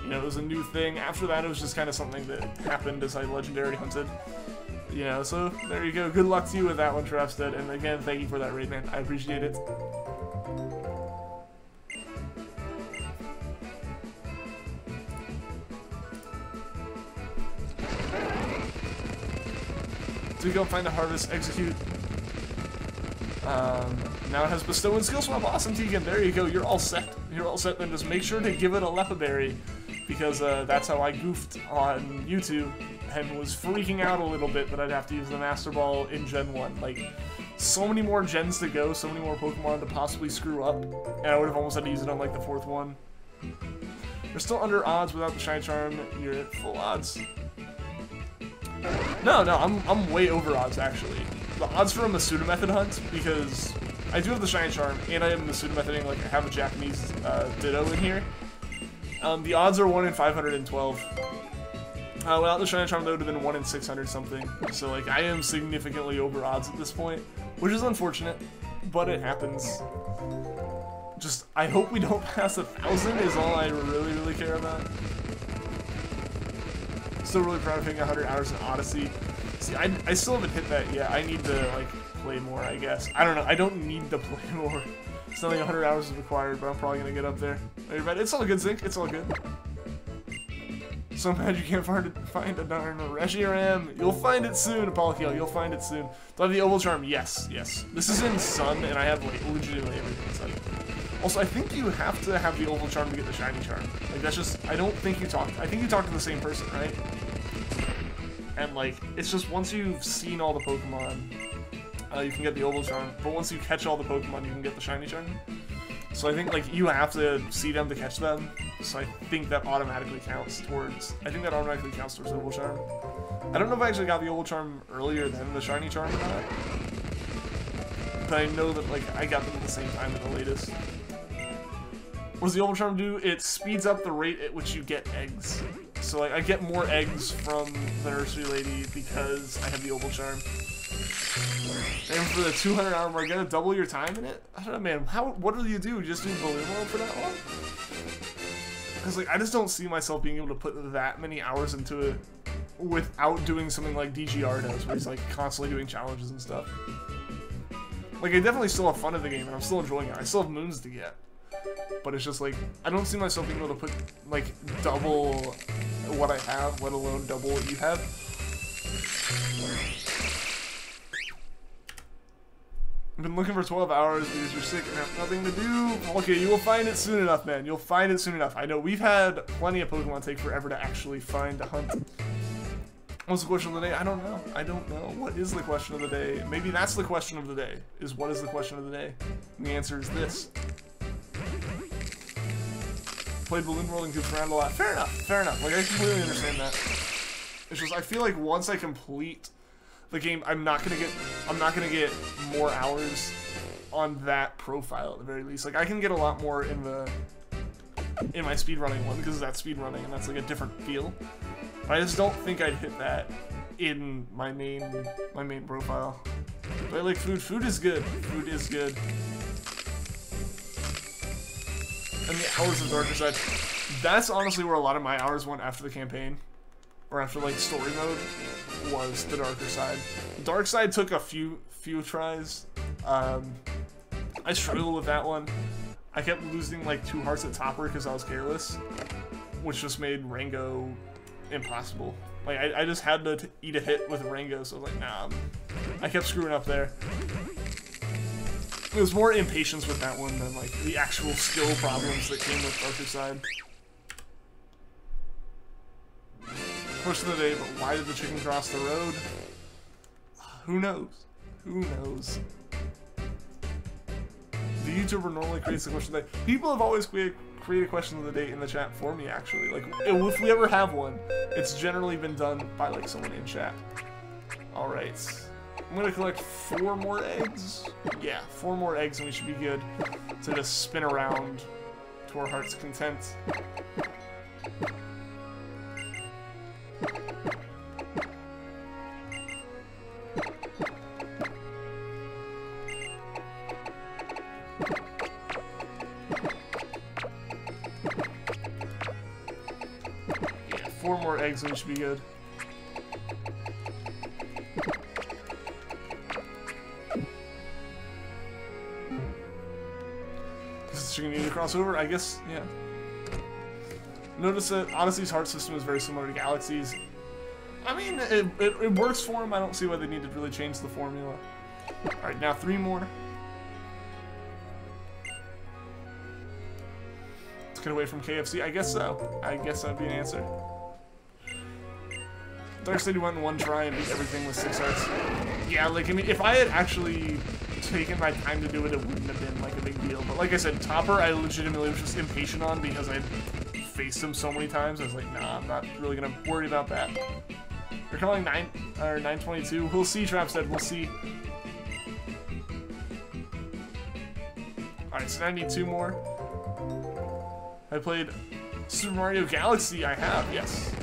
you know, it was a new thing. After that, it was just kind of something that happened as I legendary hunted. You know, so there you go. Good luck to you with that one, Trapstead. And again, thank you for that raid, man. I appreciate it. So we go find a harvest, execute. Now it has bestow and skill swap. Awesome, Tegan. There you go. You're all set. You're all set. Then just make sure to give it a Lepaberry, because that's how I goofed on YouTube and was freaking out a little bit that I'd have to use the Master Ball in Gen 1. Like, so many more gens to go, so many more Pokemon to possibly screw up, and I would have almost had to use it on like the 4th one. You're still under odds without the Shiny Charm. You're at full odds. No, I'm way over odds, actually. The odds for a Masuda Method hunt, because I do have the Shiny Charm, and I am Masuda Methoding, like, I have a Japanese Ditto in here. The odds are 1 in 512. Without the Shiny Charm, that would have been 1 in 600 something. So, like, I am significantly over odds at this point, which is unfortunate, but it happens. Just, I hope we don't pass 1,000 is all I really, really care about. Still really proud of hitting 100 hours in Odyssey. See, I still haven't hit that yet. I need to, like, play more, I guess. I don't know. I don't need to play more. It's not like 100 hours is required, but I'm probably going to get up there. Are you ready? It's all good, Zink. It's all good. So mad you can't find a darn Reshiram. You'll find it soon, Polykiel. You'll find it soon. Do I have the Oval Charm? Yes, yes. This is in Sun, and I have, like, legitimately everything in Sun. Also, I think you have to have the Oval Charm to get the Shiny Charm. Like, that's just, I don't think you talk, I think you talk to the same person, right? And, like, it's just once you've seen all the Pokemon, you can get the Oval Charm, but once you catch all the Pokemon, you can get the Shiny Charm. So I think, like, you have to see them to catch them, so I think that automatically counts towards, Oval Charm. I don't know if I actually got the Oval Charm earlier than the Shiny Charm or not, but I know that, like, I got them at the same time at the latest. What does the Oval Charm do? It speeds up the rate at which you get eggs. So, like, I get more eggs from the nursery lady because I have the Oval Charm. And for the 200-hour mark, you gotta double your time in it? I don't know, man. What do you do? You just do balloon roll for that long? Because, like, I just don't see myself being able to put that many hours into it without doing something like DGR does, where he's, like, constantly doing challenges and stuff. Like, I definitely still have fun in the game, and I'm still enjoying it. I still have moons to get. But it's just like, I don't see myself being able to put, like, double what I have, let alone double what you have. I've been looking for 12 hours because you're sick and have nothing to do. Okay, you will find it soon enough, man. You'll find it soon enough. I know we've had plenty of Pokemon take forever to actually find a hunt. What's the question of the day? I don't know. I don't know. What is the question of the day? Maybe that's the question of the day, is what is the question of the day? And the answer is this. Played balloon rolling goops around a lot. Fair enough, fair enough. Like, I completely understand that. It's just, I feel like once I complete the game, I'm not gonna get more hours on that profile at the very least. Like, I can get a lot more in my speedrunning one because that's speedrunning and that's like a different feel. But I just don't think I'd hit that in my main profile. But I like food. Food is good. Food is good. And the hours of Darker Side. That's honestly where a lot of my hours went after the campaign. Or after, like, story mode, was the Darker Side. Dark Side took a few tries. I struggled with that one. I kept losing, like, 2 hearts at Topper because I was careless. Which just made Rango impossible. Like, I just had to eat a hit with Rango, so I was like, nah. I kept screwing up there. It was more impatience with that one than, like, the actual skill problems that came with Darker Side. Question of the day, but why did the chicken cross the road? Who knows? Who knows? The YouTuber normally creates the question of the day. People have always created question of the day in the chat for me, actually. Like, if we ever have one, it's generally been done by, like, someone in chat. Alright. I'm gonna collect 4 more eggs. Yeah, 4 more eggs and we should be good to just spin around to our heart's content. Yeah, 4 more eggs and we should be good. Chicken need to cross over, I guess, yeah. Notice that Odyssey's heart system is very similar to Galaxy's. I mean, it works for him. I don't see why they need to really change the formula. Alright, now 3 more. Let's get away from KFC. I guess so. I guess that'd be an answer. Dark City went in 1 try and beat everything with 6 hearts. Yeah, like, I mean, if I had actually taken my time to do it, it wouldn't have been, like, a big deal. But like I said, Topper, I legitimately was just impatient on because I'd faced him so many times. I was like, nah, I'm not really gonna worry about that. You're calling 922. We'll see, Trapstead, we'll see. Alright, so now I need 2 more. I played Super Mario Galaxy, I have, yes.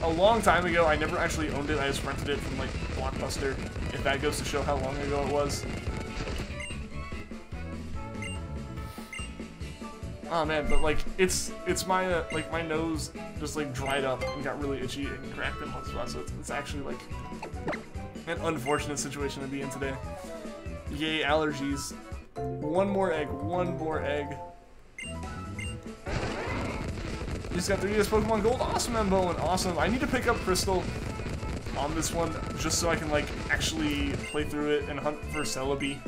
A long time ago, I never actually owned it, I just rented it from, like, Blockbuster, if that goes to show how long ago it was. Oh man, but like, it's my, like, my nose just, like, dried up and got really itchy and cracked in one spot, so it's actually, like, an unfortunate situation to be in today. Yay, allergies. 1 more egg, 1 more egg. You just got 3DS Pokemon Gold. Awesome, Embo, awesome. I need to pick up Crystal on this one just so I can, like, actually play through it and hunt for Celebi.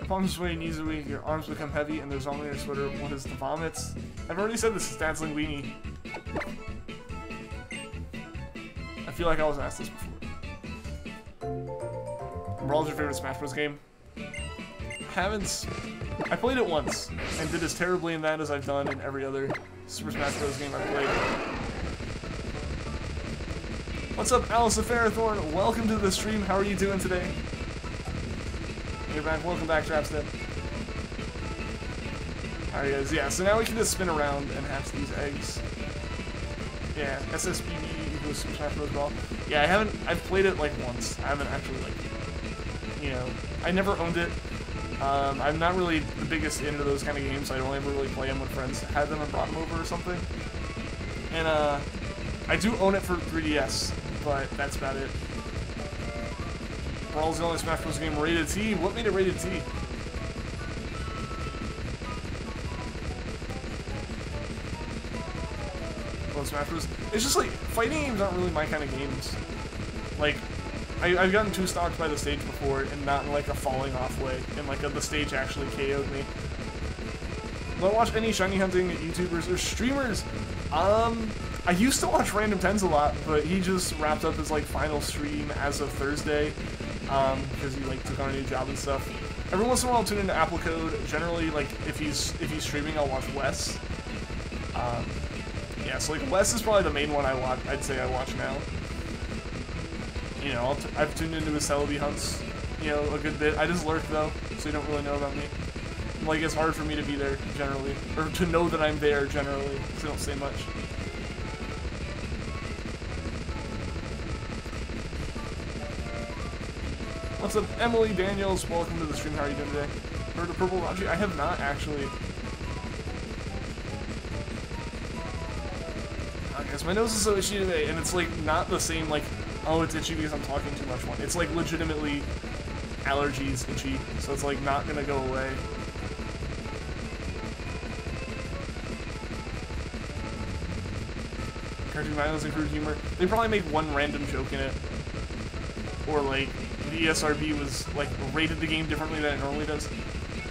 Upon swaying easily, your arms become heavy and there's only your sweater. What is the vomits? I've already said this is Dazzling Weenie. I feel like I was asked this before. Brawl's your favorite Smash Bros. Game? I played it once, and did as terribly in that as I've done in every other Super Smash Bros. Game I've played. What's up, Alice Ferrothorn? Welcome to the stream. How are you doing today? You're back. Welcome back, Trapstead. Alright, guys. Yeah, so now we can just spin around and hatch these eggs. Yeah, SSBB equals Super Smash Bros. Brawl. Yeah, I've played it, like, once. I haven't actually, like, you know, I never owned it. I'm not really the biggest into those kind of games, so I don't ever really play them when friends had them and brought them over or something. And, I do own it for 3DS, but that's about it. Brawl's the only Smash Bros. Game rated T. What made it rated T? Well, Smash Bros. It's just like, fighting games aren't really my kind of games. Like, I've gotten 2 stalked by the stage before, and not in like a falling off way, and like the stage actually KO'd me. Don't watch any shiny hunting YouTubers or streamers. I used to watch Random Tens a lot, but he just wrapped up his like final stream as of Thursday, because he like took on a new job and stuff. Every once in a while I'll tune into Apple Code. Generally, like if he's streaming, I'll watch Wes. Yeah, so like Wes is probably the main one I'd say I watch now. You know, I've tuned into his Celebi hunts, you know, a good bit. I just lurk though, so you don't really know about me. Like, it's hard for me to be there, generally. Or to know that I'm there, generally, because I don't say much. What's up, Emily Daniels? Welcome to the stream. How are you doing today? Heard of Purple Raji? I have not, actually. I guess my nose is so itchy today, and it's, like, not the same, like, oh, it's itchy because I'm talking too much one. It's, like, legitimately allergies itchy, so it's, like, not gonna go away. Cartoon violence and crude humor. They probably make one random joke in it. Or, like, the ESRB was, like, rated the game differently than it normally does.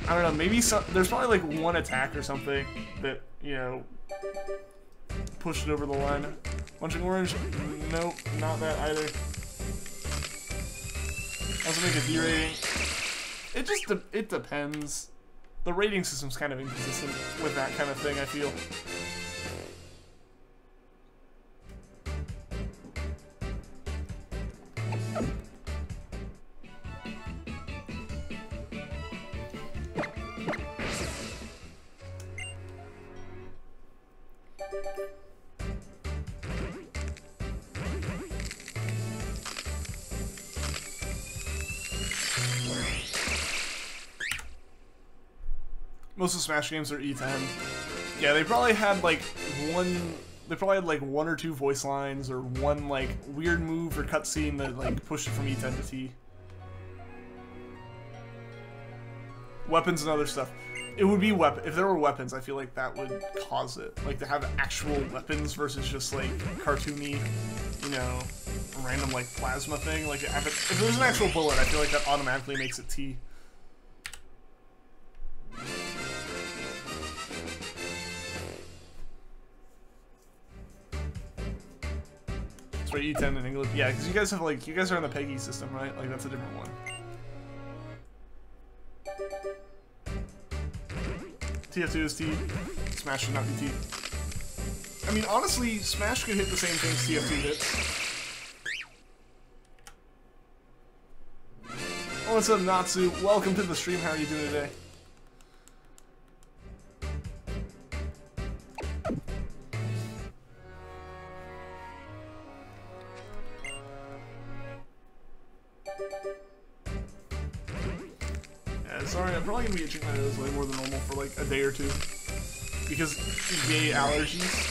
I don't know, maybe there's probably, like, one attack or something that, you know, pushed it over the line. Munching Orange? Nope, not that either. Also make a D rating. It depends. The rating system's kind of inconsistent with that kind of thing, I feel. Most of Smash games are E10. Yeah, they probably had like one or two voice lines or one like weird move or cutscene that like pushed it from E10 to T. Weapons and other stuff. It would be if there were weapons, I feel like that would cause it. Like to have actual weapons versus just like cartoony, you know, random like plasma thing. Like if there's an actual bullet, I feel like that automatically makes it T. That's right, E10 in England. Yeah, because you guys have like, you guys are on the Peggy system, right? Like that's a different one. TF2 is T. Smash should not be T. I mean, honestly, Smash could hit the same things TF2 hits. Oh, what's up, Natsu? Welcome to the stream. How are you doing today? Sorry, I'm probably gonna be itching my nose way more than normal for like a day or two. Because gay allergies.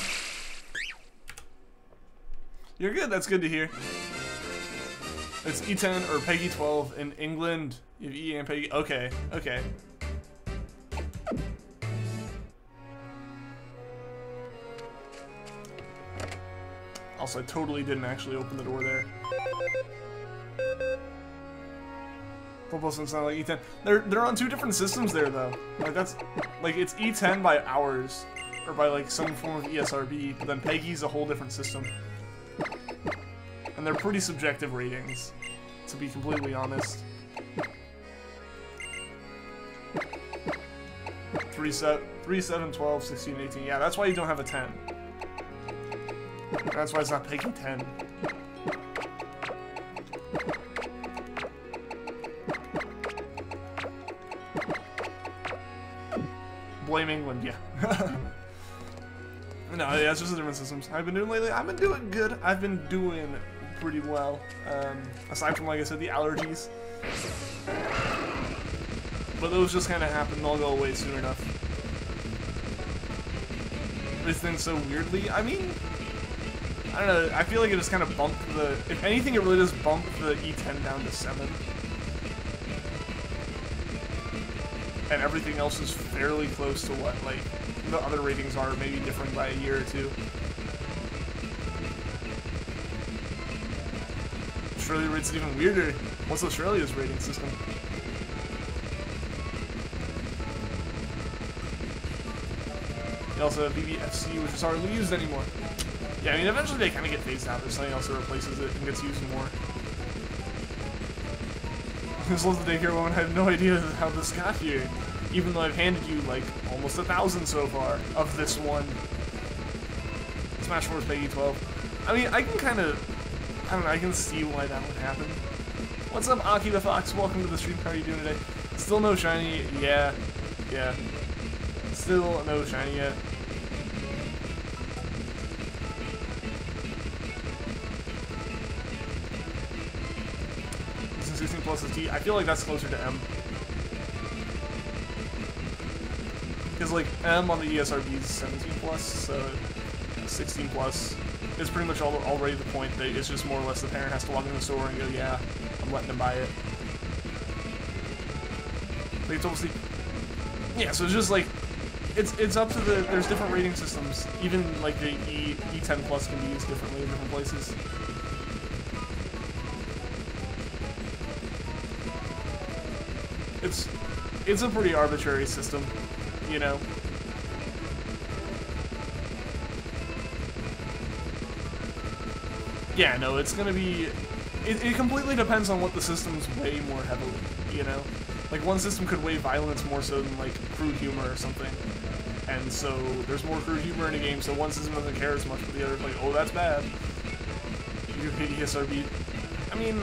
You're good, that's good to hear. It's E10 or Peggy 12 in England. You have E and Peggy. Okay, okay. Also, I totally didn't actually open the door there. Football Sim's not like E10. They're on two different systems there though. Like that's like it's E10 by hours or by like some form of ESRB, but then Peggy's a whole different system. And they're pretty subjective ratings, to be completely honest. 3, 7, 12, 16, 18. Yeah, that's why you don't have a 10. That's why it's not Peggy 10. Blame England, yeah. No, yeah, it's just the different systems. I've been doing lately. I've been doing good. I've been doing pretty well. Aside from, like I said, the allergies. But those just kind of happen and they'll go away soon enough. Everything's so weirdly. I mean, I don't know. I feel like it just kind of bumped the. If anything, it really just bumped the E10 down to 7. And everything else is fairly close to what, like, the other ratings are, maybe differing by a year or two. Australia rates it even weirder. What's Australia's rating system? You also have BBFC, which is hardly used anymore. Yeah, I mean, eventually they kind of get phased out. There's something else that replaces it and gets used more. This was the daycare woman. I have no idea how this got here. Even though I've handed you, like, almost 1,000 so far of this one. Smash 4 is Peggy 12. I mean, I can kind of... I don't know, I can see why that would happen. What's up, Aki the Fox? Welcome to the stream. How are you doing today? Still no shiny. Yeah. Yeah. Still no shiny yet. Isn't 16 plus is T? I feel like that's closer to M. Because, like, M on the ESRB is 17 plus, so 16 plus is pretty much already the point that it's just more or less the parent has to walk in the store and go, yeah, I'm letting them buy it. Like, it's obviously... Yeah, so it's just, like, it's up to the... There's different rating systems. Even, like, the E10 plus can be used differently in different places. It's a pretty arbitrary system. You know, Yeah, no, it's gonna be... It completely depends on what the systems weigh more heavily, you know? Like, one system could weigh violence more so than, like, crude humor or something. And so, there's more crude humor in a game, so one system doesn't care as much, but the other's like, oh, that's bad. You hit ESRB. I mean,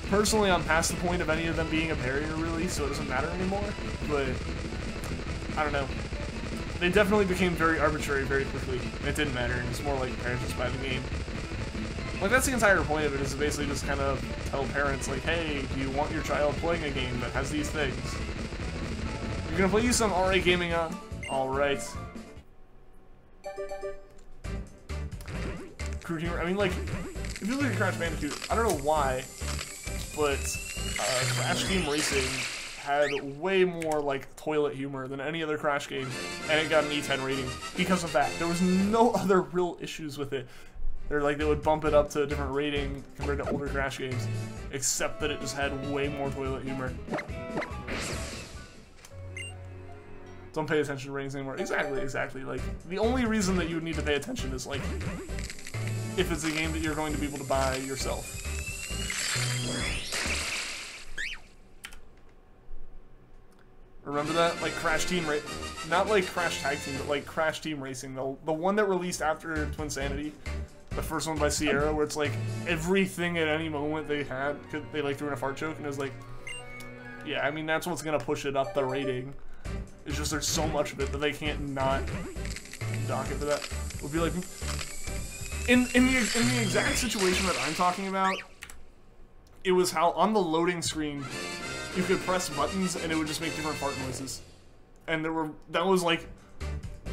personally, I'm past the point of any of them being a barrier, really, so it doesn't matter anymore. But, I don't know. They definitely became very arbitrary very quickly. It didn't matter, and it's more like parents just buy the game. Like, that's the entire point of it, is to basically just kind of tell parents, like, hey, do you want your child playing a game that has these things? You're gonna play you some alright gaming on? Alright. Crude humor, I mean, like, if you look at Crash Bandicoot, I don't know why, but Crash Team Racing had way more, like, toilet humor than any other Crash game, and it got an E10 rating because of that. There was no other real issues with it. They're like, they would bump it up to a different rating compared to older Crash games, except that it just had way more toilet humor. Don't pay attention to ratings anymore. Exactly. Like, the only reason that you would need to pay attention is, like, if it's a game that you're going to be able to buy yourself. Remember that? Like, Crash Team not like Crash Tag Team, but like Crash Team Racing. The one that released after Twinsanity. The first one by Sierra, where it's like, everything at any moment they had, they like threw in a fart joke, and it was like, yeah, I mean, that's what's gonna push it up the rating. It's just there's so much of it that they can't not dock it for that. Would be like, in the exact situation that I'm talking about, it was how on the loading screen, you could press buttons and it would just make different fart noises. And that was like,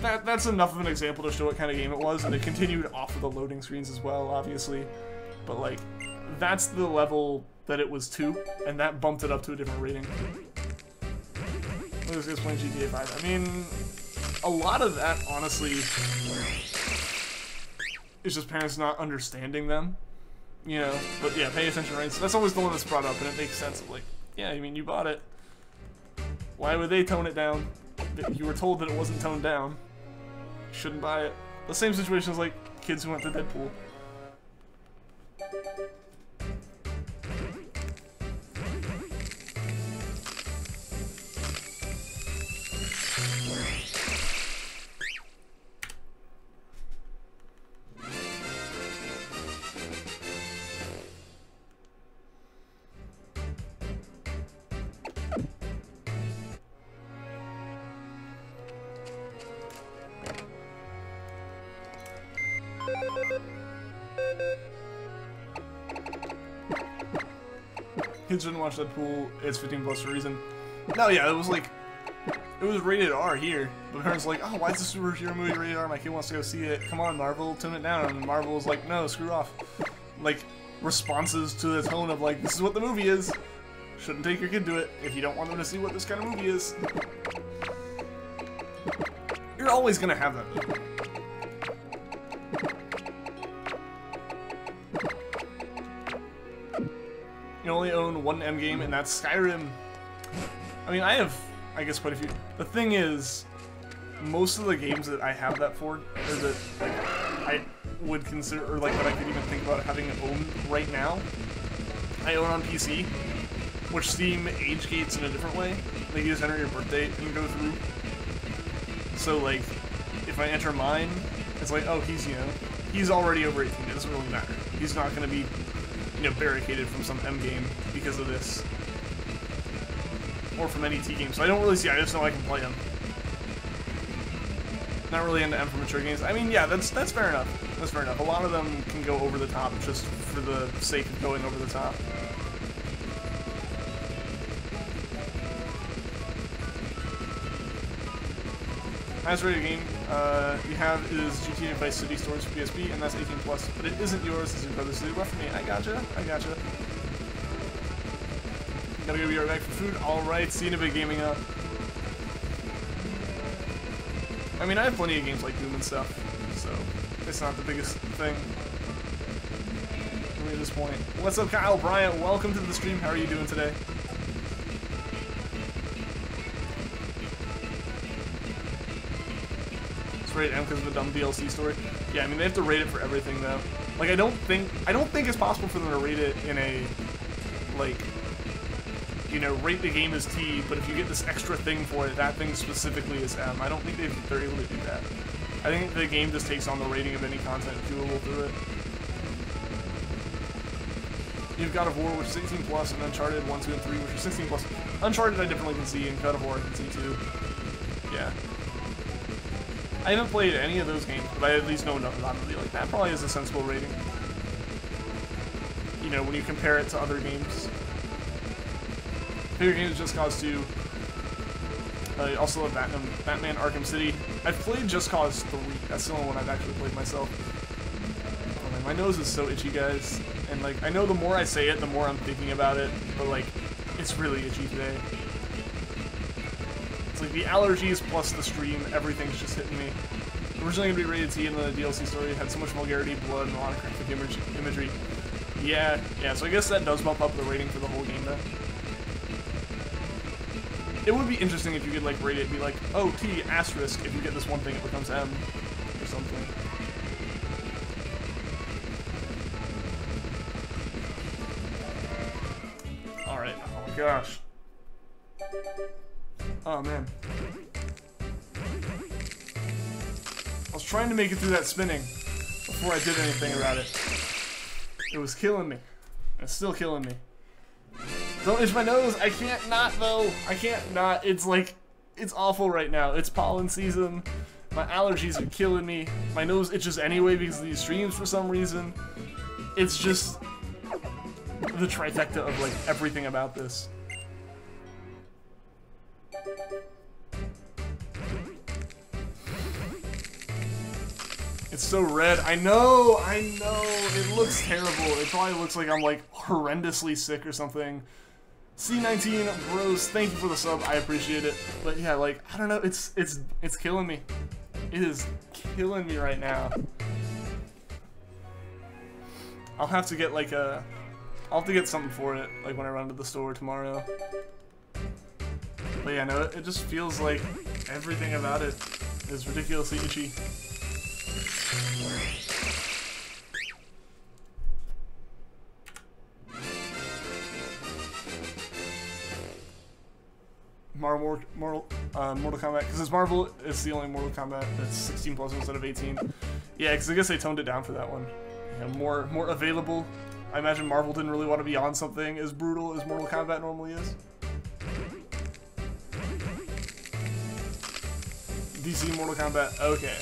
that's enough of an example to show what kind of game it was, and it continued off of the loading screens as well, obviously. But like, that's the level that it was to, and that bumped it up to a different rating. Look at this guy's playing GTA 5. I mean, a lot of that, honestly, is just parents not understanding them, you know? But yeah, pay attention, right? So that's always the one that's brought up, and it makes sense of like, yeah, I mean, you bought it. Why would they tone it down? You were told that it wasn't toned down. You shouldn't buy it. The same situation as like kids who went to Deadpool. Kids shouldn't watch Deadpool, it's 15 plus for a reason. No, yeah, it was like, it was rated R here, but parents were like, oh, why is this superhero movie rated R? My kid wants to go see it. Come on, Marvel, tone it down. And Marvel was like, no, screw off. Like, responses to the tone of like, this is what the movie is. Shouldn't take your kid to it if you don't want them to see what this kind of movie is. You're always gonna have that. You only own one endgame, and that's Skyrim. I mean, I have, I guess, quite a few. The thing is, most of the games that I have that for, or that like I would consider, or like that I could even think about having owned right now, I own on PC, which Steam age gates in a different way. Like, you just enter your birth date and go through. So like, if I enter mine, it's like, oh, he's, you know, he's already over 18. It doesn't really matter. He's not going to be, you know, barricaded from some M game because of this, or from any T game. So I don't really see. I just know I can play them. Not really into M for mature games. I mean, yeah, that's fair enough. That's fair enough. A lot of them can go over the top just for the sake of going over the top. Highest rated game you have is GTA Vice City Stories for PSP, and that's 18 plus. But it isn't yours, it's your brother's. So left for me. I gotcha. I gotcha. Gotta go be right back for food. All right, see you in a bit, gaming up. I mean, I have plenty of games like Doom and stuff, so it's not the biggest thing for me at this point. What's up, Kyle Bryant? Welcome to the stream. How are you doing today? It's rated M because of the dumb DLC story. Yeah, I mean they have to rate it for everything though. Like I don't think it's possible for them to rate it in a like, you know, rate the game as T, but if you get this extra thing for it, that thing specifically is M. I don't think they're able to do that. I think the game just takes on the rating of any content viewable through it. You've God of War, which is 18 plus, and Uncharted 1, 2, and 3, which are 16 plus. Uncharted I definitely can see, and God of War I can see too. Yeah. I haven't played any of those games, but I at least know enough about them to be like, that probably is a sensible rating. You know, when you compare it to other games. Favorite game is Just Cause 2. I also love Batman Arkham City. I've played Just Cause 3. That's the only one I've actually played myself. Oh man, my nose is so itchy, guys. And like, I know the more I say it, the more I'm thinking about it. But like, it's really itchy today. It's like the allergies plus the stream, everything's just hitting me. Originally gonna be rated T, and the DLC story had so much vulgarity, blood, and a lot of graphic imagery. Yeah, so I guess that does bump up the rating for the whole game then. It would be interesting if you could like rate it and be like, oh, T asterisk, if you get this one thing it becomes M, or something. Alright, oh my gosh. Oh man. I was trying to make it through that spinning before I did anything about it. It was killing me. It's still killing me. Don't itch my nose. I can't not though. I can't not. It's like, it's awful right now. It's pollen season. My allergies are killing me. My nose itches anyway because of these streams for some reason. It's just the trifecta of like everything about this. It's so red. I know. It looks terrible. It probably looks like I'm like horrendously sick or something. C19 Bros, thank you for the sub. I appreciate it. But yeah, like I don't know. It's killing me. It is killing me right now. I'll have to get like a. I'll have to get something for it, like when I run to the store tomorrow. But yeah, no, it just feels like everything about it is ridiculously itchy. Mortal Kombat, because it's Marvel, it's the only Mortal Kombat that's 16 plus instead of 18. Yeah, because I guess they toned it down for that one. Yeah, more available. I imagine Marvel didn't really want to be on something as brutal as Mortal Kombat normally is. DC Mortal Kombat, okay.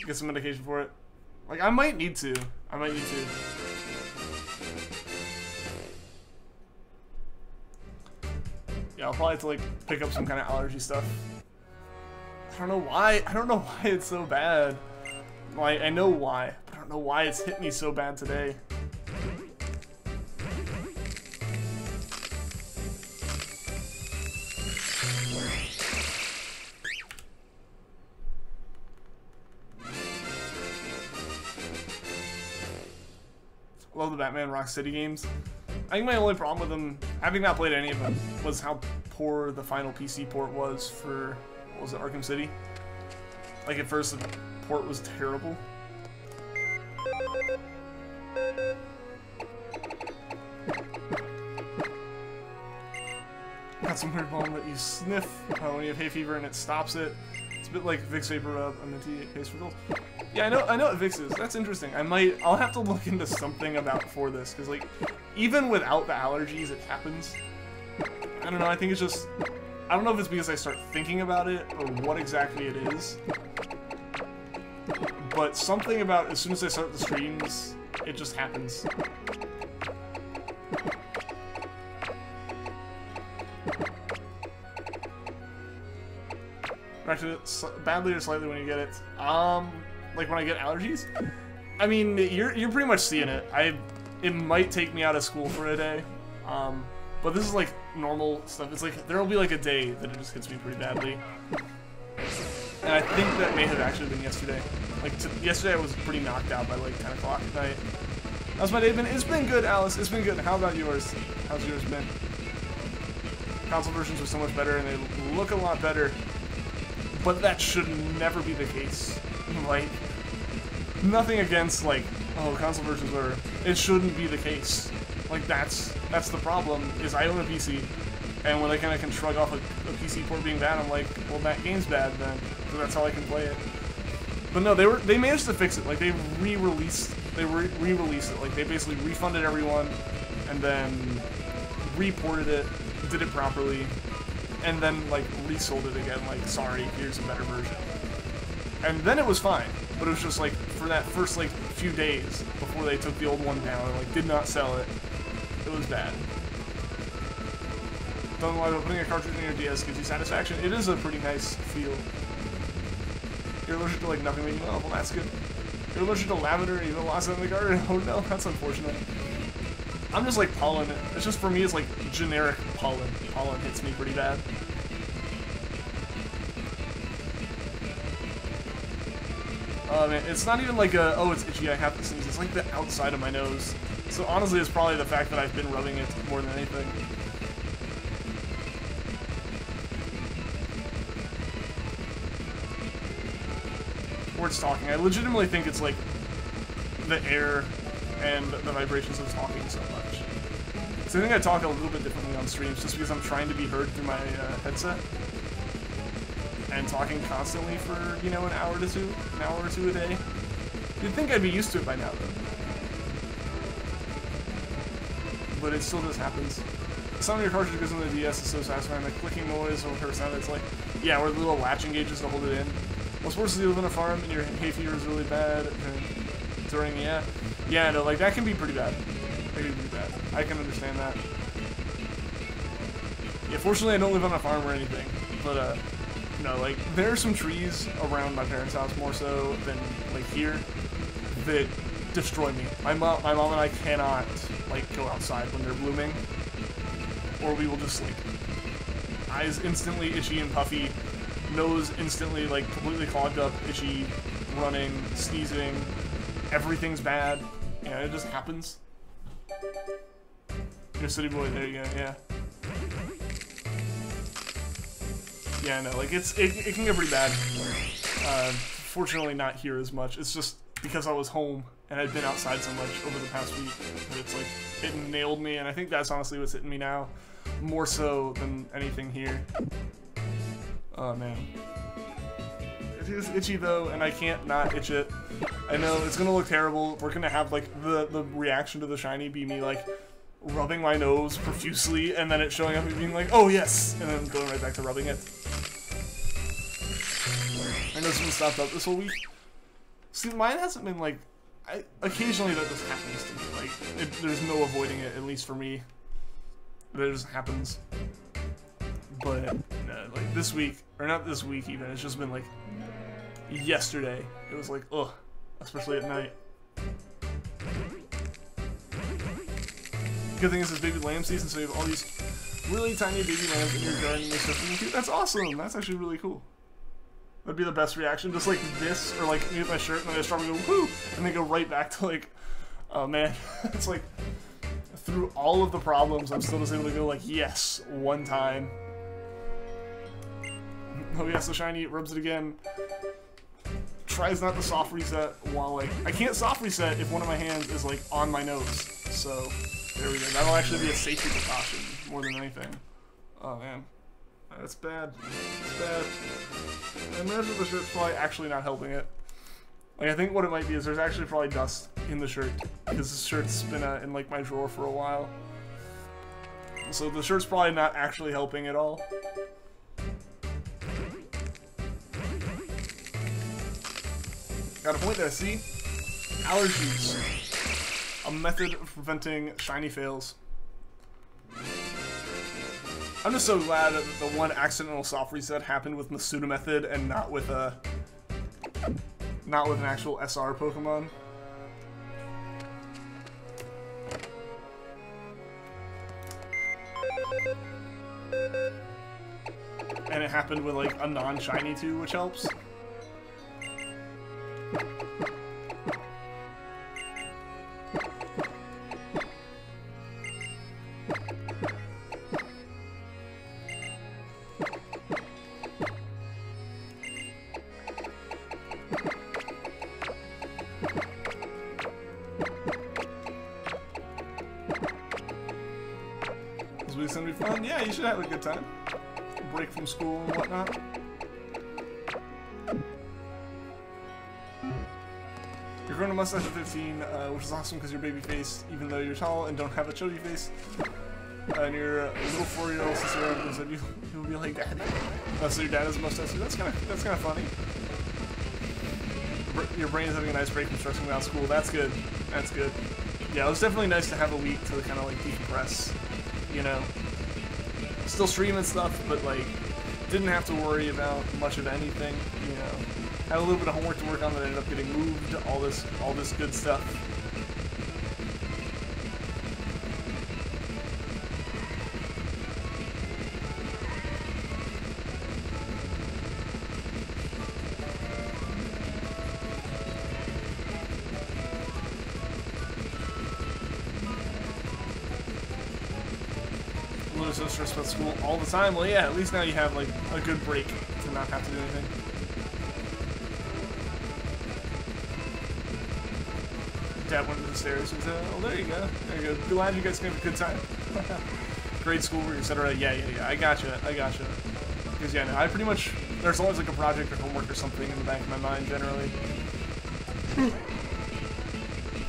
Get some medication for it. Like, I might need to. Yeah, I'll probably have to like pick up some kind of allergy stuff. I don't know why it's so bad. Like, I know why, but I don't know why it's hit me so bad today. Love the Batman Rocksteady games. I think my only problem with them, having not played any of them, was how poor the final PC port was for, what was it, Arkham City? Like at first the port was terrible. Got some weird bone that you sniff when you have hay fever and it stops it. It's a bit like Vicks Vapor Rub and the tea paste for pills. Yeah, I know what Vicks is. That's interesting. I'll have to look into something for this, because like, even without the allergies, it happens. I don't know, I think it's just, I don't know if it's because I start thinking about it, or what exactly it is. But something about, as soon as I start the streams, it just happens. Reacted badly or slightly when you get it. Like when I get allergies? I mean, you're pretty much seeing it. It might take me out of school for a day. But this is like normal stuff. It's like, there'll be like a day that it just hits me pretty badly. And I think that may have actually been yesterday. Like, yesterday I was pretty knocked out by like 10 o'clock at night. How's my day been? It's been good, Alice. It's been good. How about yours? How's yours been? Console versions are so much better and they look a lot better. but that should never be the case. Like, nothing against, like, oh, console versions were. It shouldn't be the case. Like, that's the problem, is I own a PC, and when I kind of can shrug off a PC port being bad, I'm like, well, that game's bad then, so that's how I can play it. But no, they managed to fix it. Like, they re-released it. Like, they basically refunded everyone, and then reported it, did it properly, and then, like, resold it again, like, sorry, here's a better version. And then it was fine, but it was just, like, for that first, like, few days before they took the old one down and, like, did not sell it, it was bad. Don't know why putting a cartridge in your DS gives you satisfaction. It is a pretty nice feel. You're allergic to, like, nothing making well, that's good. You're allergic to lavender, even lost it in the garden. Oh no, that's unfortunate. I'm just like pollen. It's just, for me, it's like generic pollen. Pollen hits me pretty bad. Man, it's not even like a, oh, it's itchy, I have to sneeze. It's like the outside of my nose. So honestly, it's probably the fact that I've been rubbing it more than anything. Or it's talking. I legitimately think it's like the air and the vibrations of talking so much. So I think I talk a little bit differently on streams just because I'm trying to be heard through my headset. And talking constantly for, you know, an hour or two a day. You'd think I'd be used to it by now, though. But it still just happens. Some of your cartridge goes on the DS is so satisfying. The clicking noise or her sound, it's like, yeah, where the little latching gauges to hold it in. What's worse is you live on a farm and your hay fever is really bad during, yeah, no, like, that can be pretty bad. That can be pretty bad. I can understand that. Yeah, fortunately I don't live on a farm or anything, but, no, like, there are some trees around my parents' house more so than, like, here that destroy me. My mom and I cannot, like, go outside when they're blooming, or we will just sleep. Eyes instantly itchy and puffy, nose instantly, like, completely clogged up, itchy, running, sneezing, everything's bad. Yeah, it just happens. You're a city boy, there you go, yeah. Yeah, no, like, it can get pretty bad. Fortunately not here as much. It's just because I was home and I'd been outside so much over the past week that it's like, it nailed me, and I think that's honestly what's hitting me now, more so than anything here. Oh, man. It is itchy, though, and I can't not itch it. I know, it's gonna look terrible. We're gonna have, like, the reaction to the shiny be me, like, rubbing my nose profusely, and then it showing up and being like, oh, yes! And then going right back to rubbing it. I know it's been stopped up this whole week. See, mine hasn't been, like, occasionally that just happens to me. Like, there's no avoiding it, at least for me. It just happens. But, no, like, this week, or not this week even, it's just been, like, yesterday. It was like, ugh, especially at night. Good thing is it's baby lamb season, so you have all these really tiny baby lambs in your garden and they're so freaking cute. That's awesome! That's actually really cool. That'd be the best reaction, just like this, or like me with my shirt, and then I start to go, woo! And then go right back to like, oh man. It's like, through all of the problems, I'm still just able to go like, yes, one time. Oh yes, the shiny rubs it again. Tries not to soft reset while like, I can't soft reset if one of my hands is like on my nose, so there we go. That'll actually be a safety precaution more than anything. Oh man, that's bad. It's bad. I imagine the shirt's probably actually not helping it. Like, I think what it might be is there's actually probably dust in the shirt because the shirt's been in like my drawer for a while. So the shirt's probably not actually helping at all. Got a point there, see? Allergies. A method of preventing shiny fails. I'm just so glad that the one accidental soft reset happened with Masuda method and not with an actual SR Pokemon. And it happened with like a non-shiny too, which helps. Yeah, you should have a good time. Break from school and whatnot. You're growing a mustache at 15, which is awesome because you're baby-faced, even though you're tall and don't have a chubby face. And your little 4-year-old sister said you'll be like daddy. So your dad has a mustache. That's kind of funny. Your brain is having a nice break from stressing about school. That's good. That's good. Yeah, it was definitely nice to have a week to kind of like decompress. You know, still streaming stuff, but like didn't have to worry about much of anything. You know, had a little bit of homework to work on that ended up getting moved. All this good stuff. So stressed about school all the time. Well, yeah, at least now you have like a good break to not have to do anything. Dad went to the stairs and said, "Oh, there you go. There you go. Glad you guys can have a good time. Great schoolwork, etc." Yeah. I gotcha. Because yeah, no, I pretty much there's always like a project or homework or something in the back of my mind generally.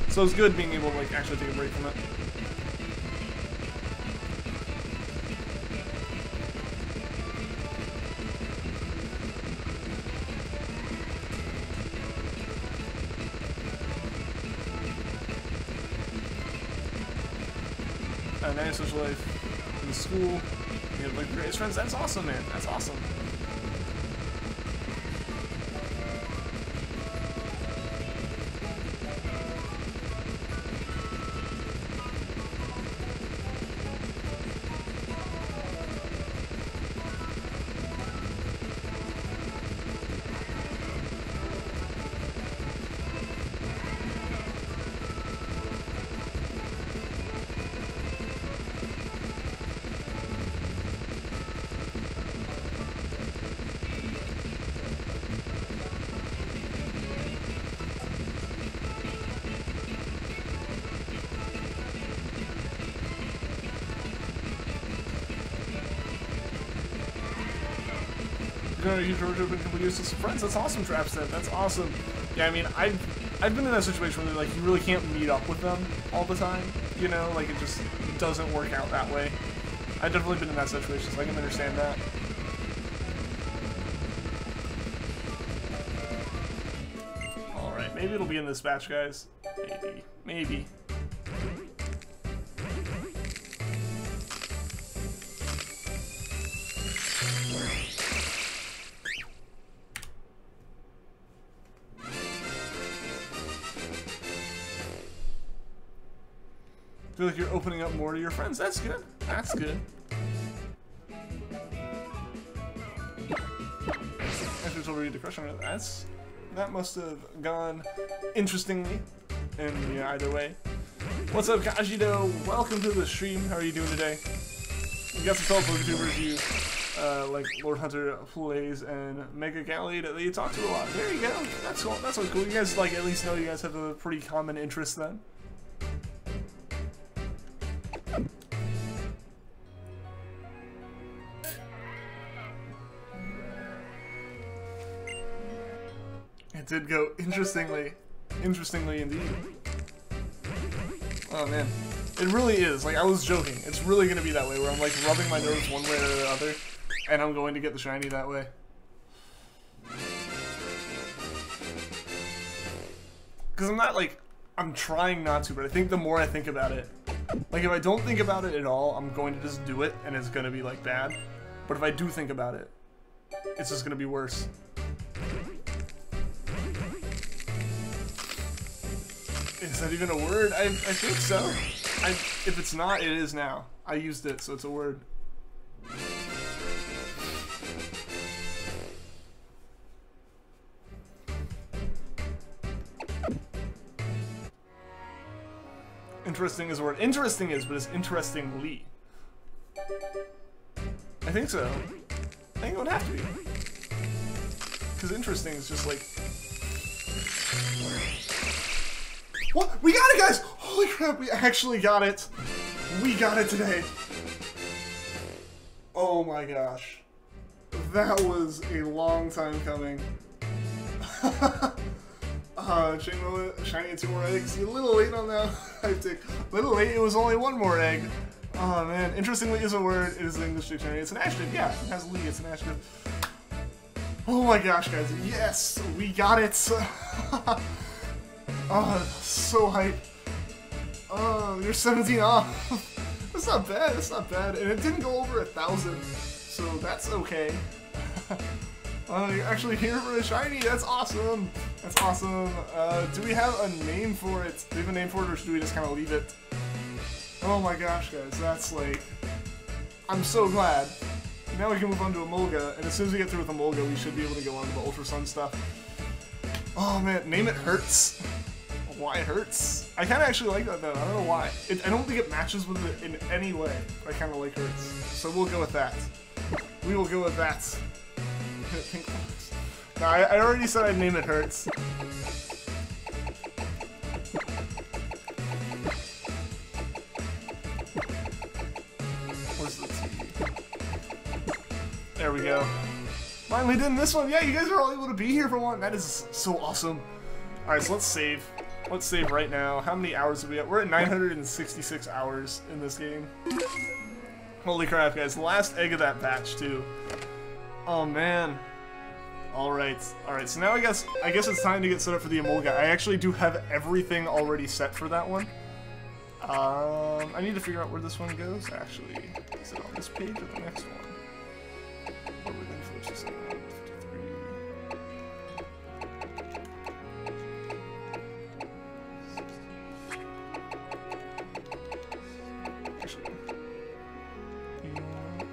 So it's good being able to like actually take a break from it. Nice social life in school. You have like greatest friends. That's awesome, man. That's awesome. You've been a couple years with some friends. That's awesome, Trapstead. That's awesome. Yeah, I mean, I've been in that situation where like you really can't meet up with them all the time. You know, like it just doesn't work out that way. I've definitely been in that situation, so I can understand that. All right, maybe it'll be in this batch, guys. Maybe. Feel like you're opening up more to your friends. That's good. That's good. Actually told her you had a crush on her. That must have gone interestingly. And yeah, either way. What's up, Kajito? Welcome to the stream. How are you doing today? You got some fellow YouTubers you like Lord Hunter Plays and Mega Galley that you talk to a lot. There you go. That's cool. That's cool. You guys like at least know you guys have a pretty common interest then. It did go interestingly indeed. Oh man, it really is. Like I was joking. It's really gonna be that way where I'm like rubbing my nose one way or the other, and I'm going to get the shiny that way. Because I'm not like I'm trying not to, but I think the more I think about it, like if I don't think about it at all, I'm going to just do it, and it's gonna be like bad. But if I do think about it, it's just gonna be worse. Is that even a word? I think so. If it's not, it is now. I used it, so it's a word. Interesting is a word. Interesting is, but it's interestingly. I think so. I think it would have to be. Because interesting is just like... What? We got it, guys! Holy crap, we actually got it! We got it today! Oh my gosh. That was a long time coming. Jangmo-o, shiny and 2 more eggs. You're a little late on that. I think. A little late, it was only 1 more egg. Oh man, interestingly is a word. It is an English dictionary. It's an adjective, yeah. It has Lee, it's an adjective. Oh my gosh, guys. Yes, we got it. Oh, so hype. Oh, you're 17 off. That's not bad, that's not bad. And it didn't go over 1,000, so that's okay. You're actually here for a shiny. That's awesome. That's awesome. Do we have a name for it? Do we have a name for it, or should we just kind of leave it? Oh my gosh, guys. That's like... I'm so glad. Now we can move on to Emolga, and as soon as we get through with Emolga, we should be able to go on to the Ultra Sun stuff. Oh man, name it Hurts. Why Hurts? I kind of actually like that though. I don't know why. I don't think it matches with it in any way. I kind of like Hurts. So we'll go with that. We will go with that. Pink box. No, I already said I'd name it Hurts. Where's the T? There we go. Finally did this one. Yeah, you guys are all able to be here for one. That is so awesome. Alright, so let's save. Let's save right now. How many hours have we got? We're at 966 hours in this game. Holy crap, guys. Last egg of that batch, too. Oh, man. Alright. Alright, so now I guess it's time to get set up for the Emolga. I actually do have everything already set for that one. I need to figure out where this one goes, actually. Is it on this page or the next one?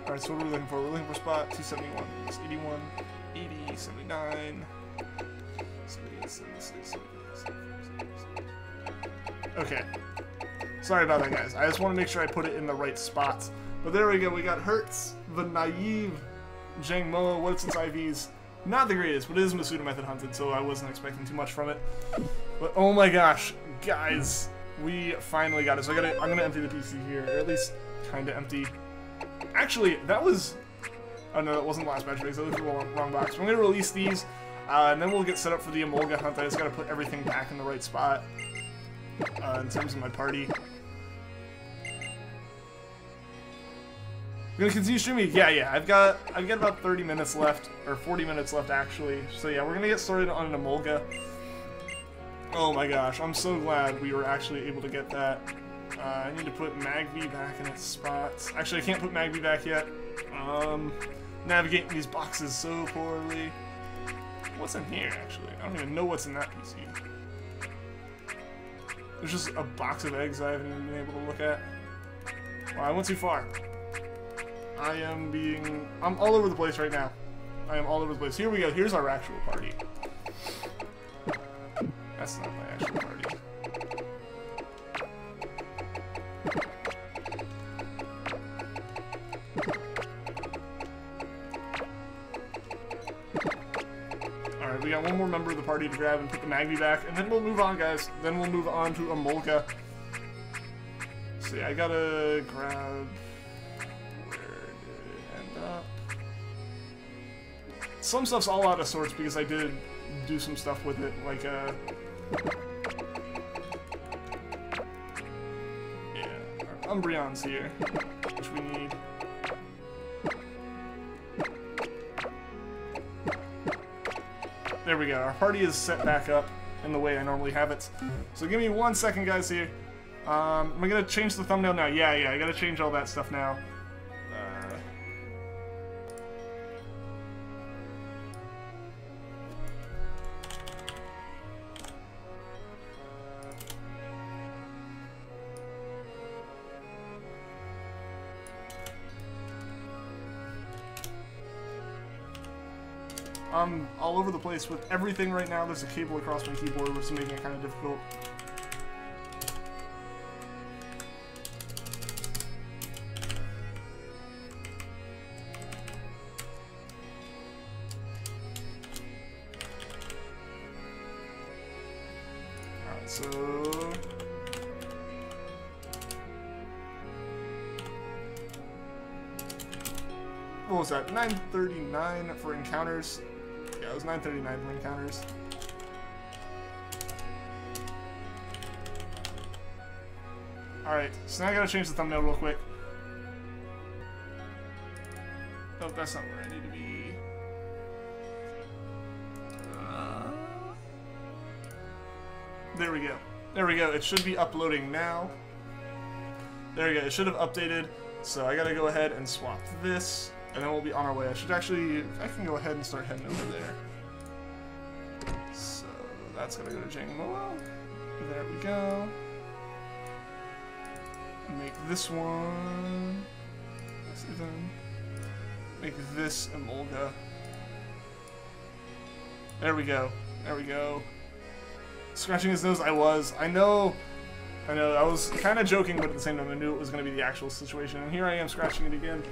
Alright, so what are we looking for? We're looking for spot 271. It's 81, 80, 79, 78, 76, 77. Okay. Sorry about that, guys. I just want to make sure I put it in the right spots. But there we go. We got Hurts, the naive Jangmo-o. What's its IVs? Not the greatest, but it is Masuda method hunted, so I wasn't expecting too much from it. But oh my gosh, guys, we finally got it. So I'm gonna empty the PC here, or at least kind of empty. Actually, that was... Oh no, that wasn't the last batch of eggs. I looked at the wrong box. I'm going to release these, and then we'll get set up for the Emolga hunt. I just got to put everything back in the right spot in terms of my party. I'm going to continue streaming? Yeah. I've got about 30 minutes left, or 40 minutes left, actually. So yeah, we're going to get started on an Emolga. Oh my gosh, I'm so glad we were actually able to get that. I need to put Magby back in its spots. Actually, I can't put Magby back yet. Navigating these boxes so poorly. What's in here, actually? I don't even know what's in that PC. There's just a box of eggs I haven't even been able to look at. Well, I went too far. I'm all over the place right now. I am all over the place. Here we go. Here's our actual party. That's not my actual party. Alright, we got one more member of the party to grab and put the Magby back, and then we'll move on, guys. Then we'll move on to Emolga. So yeah, I gotta grab... Where did it end up? Some stuff's all out of sorts because I did do some stuff with it, like, yeah, our Umbreon's here, which we need. There we go, our party is set back up in the way I normally have it. So give me 1 second, guys, here. Am I gonna change the thumbnail now? Yeah, I gotta change all that stuff now. I'm all over the place with everything right now. There's a cable across my keyboard, which is making it kind of difficult. Alright, so... what was that? 939 for encounters. Yeah, it was 939 for encounters. Alright, so now I gotta change the thumbnail real quick. Oh, that's not where I need to be. There we go. There we go. It should be uploading now. There we go. It should have updated. So I gotta go ahead and swap this, and then we'll be on our way. I can go ahead and start heading over there. So that's gonna go to Jangmo-o. There we go. Make this one. Make this Emolga. There we go. There we go. Scratching his nose, I know, I was kind of joking, but at the same time I knew it was going to be the actual situation, and here I am scratching it again.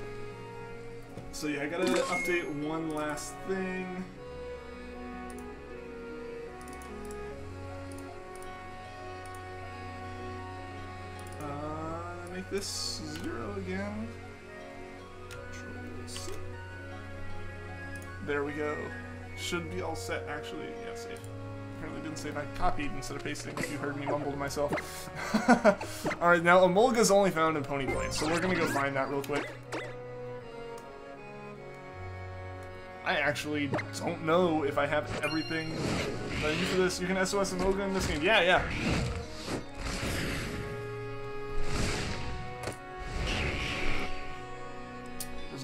So yeah, I gotta update one last thing. Make this 0 again. Control-C. There we go. Should be all set, actually. Yeah, save. Apparently didn't save. I copied instead of pasting, if you heard me mumble to myself. Alright, now Emolga's only found in Ponyplane, so we're gonna go find that real quick. I actually don't know if I have everything that I need for this. You can SOS Emolga in this game. Yeah, yeah.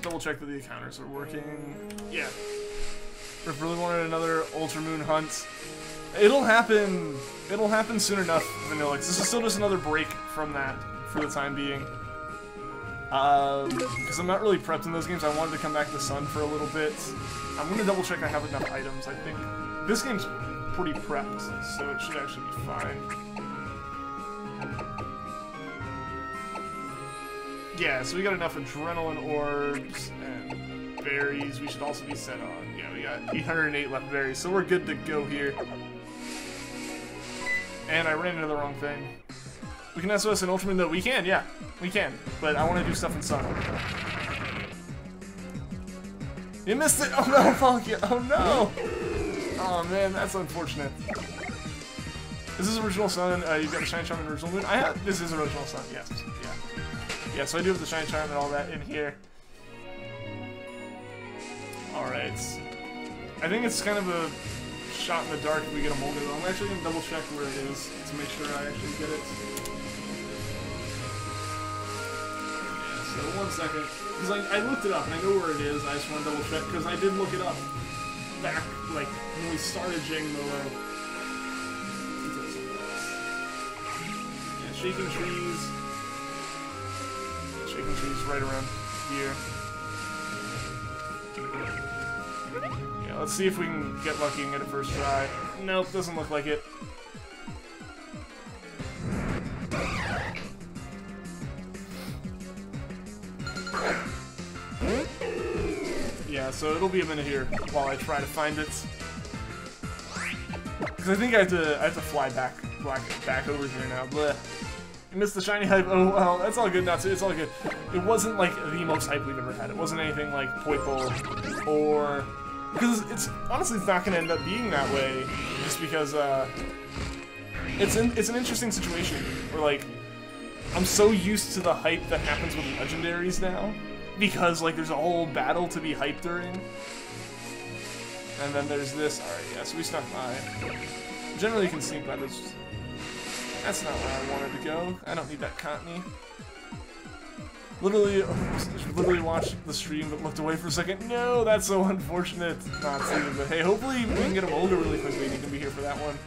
Double check that the encounters are working. Yeah. If really wanted another Ultra Moon hunt, it'll happen soon enough, Vanillix. This is still just another break from that for the time being. Because I'm not really prepped in those games. I wanted to come back to Sun for a little bit. I'm gonna double check I have enough items. I think this game's pretty prepped, so it should actually be fine. Yeah, so we got enough adrenaline orbs and berries. We should also be set on. Yeah, we got 808 left berries, so we're good to go here. And I ran into the wrong thing. We can SOS an Ultraman though. We can, yeah, we can. But I want to do stuff in Sun. You missed it! Oh no, fuck you! Oh no! Oh man, that's unfortunate. This is original Sun. You've got the Shine Charm and original Moon. This is original Sun. Yes. Yeah. Yeah, so I do have the Shine Charm and all that in here. Alright. I think it's kind of a shot in the dark if we get a Moltres. I'm actually going to double check where it is to make sure I actually get it. Yeah, so 1 second. Because I looked it up and I know where it is. I just want to double check because I did look it up back, like, when we started Jangmo-o. Yeah, Shaking Trees. Shaking Trees right around here. Yeah, let's see if we can get lucky and get it first try. Nope, doesn't look like it. Yeah, so it'll be a minute here while I try to find it. Because I think I have to fly back over here now. Blech. I missed the shiny hype. Oh well, that's all good. It's all good. It wasn't like the most hype we've ever had. It wasn't anything like Poipole or because it's honestly it's not going to end up being that way. Just because it's an interesting situation where like I'm so used to the hype that happens with legendaries now because like there's a whole battle to be hyped during. And then there's this. All right, yeah. So we snuck by. Generally, you can sneak by this. That's not where I wanted to go. I don't need that Cottony. Literally watched the stream but looked away for a second. No, that's so unfortunate. Not seeing, but hey, hopefully we can get him older really quickly and he can be here for that one.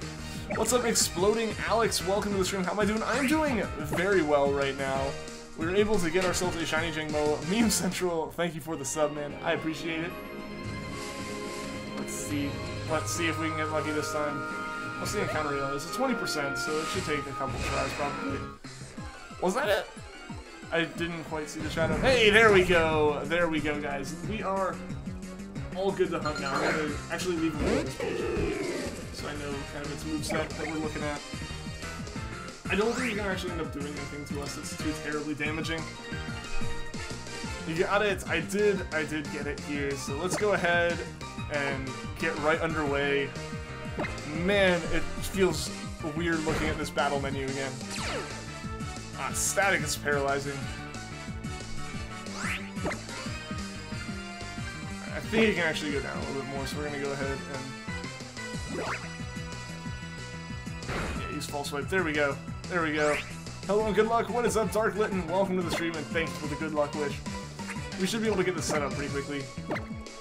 What's up, Exploding Alex? Welcome to the stream. How am I doing? I'm doing very well right now. We were able to get ourselves a shiny Jangmo-o. Meme Central, thank you for the sub, man. I appreciate it. Let's see if we can get lucky this time. What's the encounter rate on this? It's 20%, so it should take a couple tries, probably. Was that it? I didn't quite see the shadow. Hey, there we go! There we go, guys. We are all good to hunt now. I'm going to actually leave a this page over here, so I know kind of its moveset that we're looking at. I don't think it's going to actually end up doing anything to us that's too terribly damaging. You got it. I did get it here. So let's go ahead and get right underway. Man, it feels weird looking at this battle menu again. Static is paralyzing. I think it can actually go down a little bit more, so we're gonna go ahead and use False Swipe. There we go. There we go. Hello and good luck. What is up, Dark Litten? Welcome to the stream and thanks for the good luck wish. We should be able to get this set up pretty quickly.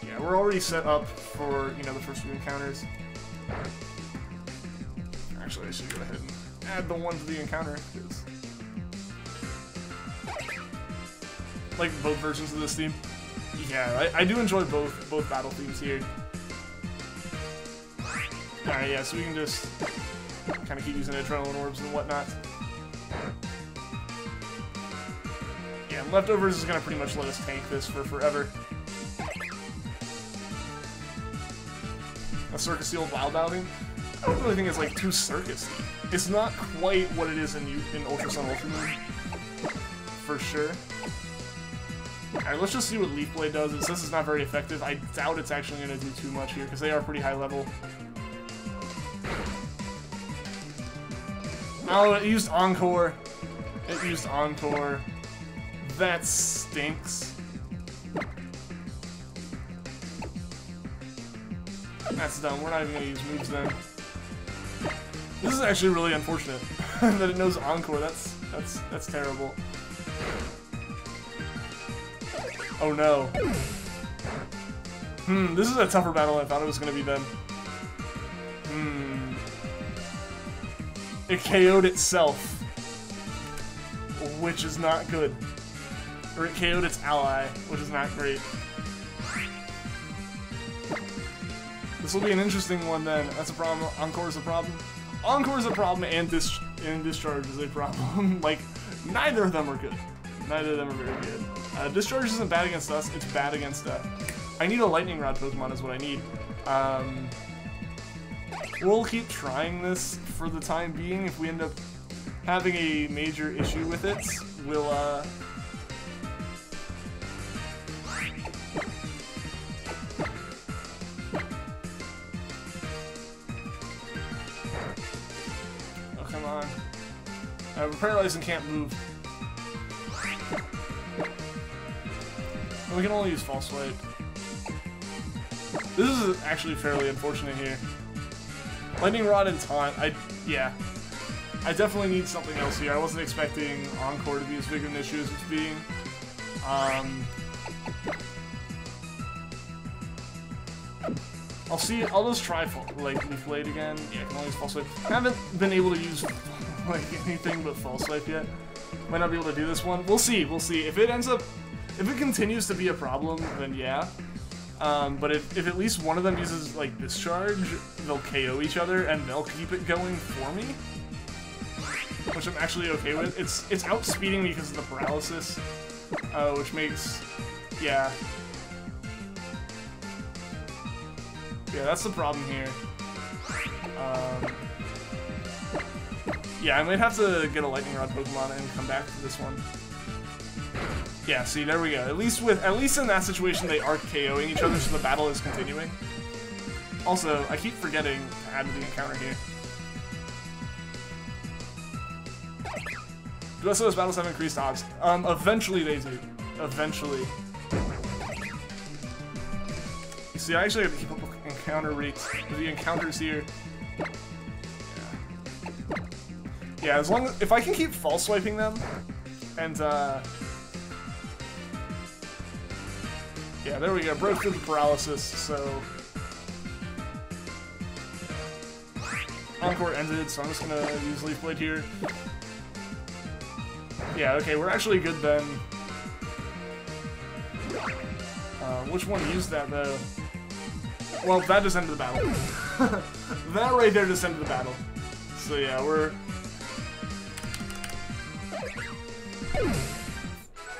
Yeah, we're already set up for, you know, the first few encounters. Actually, I should go ahead and add the one to the encounter, because like both versions of this theme. Yeah, I do enjoy both battle themes here. Alright, yeah, so we can just kind of keep using Adrenaline Orbs and whatnot. Yeah, Leftovers is going to pretty much let us tank this for forever. A Circus Seal Wild Outing? I don't really think it's like too circusy. It's not quite what it is in Ultra Sun Ultra Moon, for sure. Alright, let's just see what Leaf Blade does. It says it's not very effective. I doubt it's actually going to do too much here, because they are pretty high level. Oh, it used Encore. It used Encore. That stinks. That's dumb. We're not even going to use moves then. This is actually really unfortunate that it knows Encore. That's terrible. Oh no. This is a tougher battle than I thought it was going to be then. It KO'd itself, which is not good. Or it KO'd its ally, which is not great. This will be an interesting one then. That's a problem. Encore is a problem. Encore is a problem, and Discharge is a problem. Like, neither of them are good. Neither of them are very good. Discharge isn't bad against us, it's bad against I need a Lightning Rod Pokemon is what I need. We'll keep trying this for the time being. If we end up having a major issue with it, we'll oh, come on. We're paralyzed and can't move. We can only use False Swipe. This is actually fairly unfortunate here. Lightning Rod and Taunt, yeah. I definitely need something else here. I wasn't expecting Encore to be as big of an issue as it's being. I'll just try like Leaf Blade again. Yeah, I can only use False Swipe. I haven't been able to use like anything but False Swipe yet. Might not be able to do this one. We'll see, we'll see. If it continues to be a problem, then yeah. But if at least one of them uses, like, Discharge, they'll KO each other, and they'll keep it going for me. Which I'm actually okay with. It's outspeeding me because of the paralysis, which makes, yeah. Yeah, that's the problem here. Yeah, I might have to get a Lightning Rod Pokemon and come back to this one. Yeah, see, there we go. At least in that situation, they are KOing each other, so the battle is continuing. Also, I keep forgetting to add to the encounter here. Do SOS battles have increased odds? Eventually they do. Eventually. You see, I actually have to keep up with encounter rates, with the encounters here. Yeah, as long as, if I can keep False Swiping them, and, yeah, there we go. Broke through the paralysis, so Encore ended, so I'm just gonna use Leaf Blade here. Yeah, okay, we're actually good then. Which one used that, though? Well, that just ended the battle. That right there just ended the battle. So yeah, we're...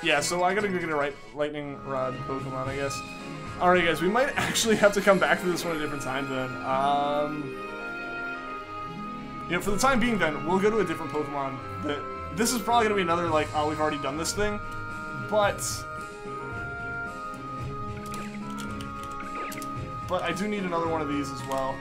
Yeah, so I gotta go get a Lightning Rod Pokemon, I guess. Alright guys, we might actually have to come back to this one at a different time then. You know, for the time being then, we'll go to a different Pokemon. This is probably gonna be another, like, oh, we've already done this thing. But but I do need another one of these as well.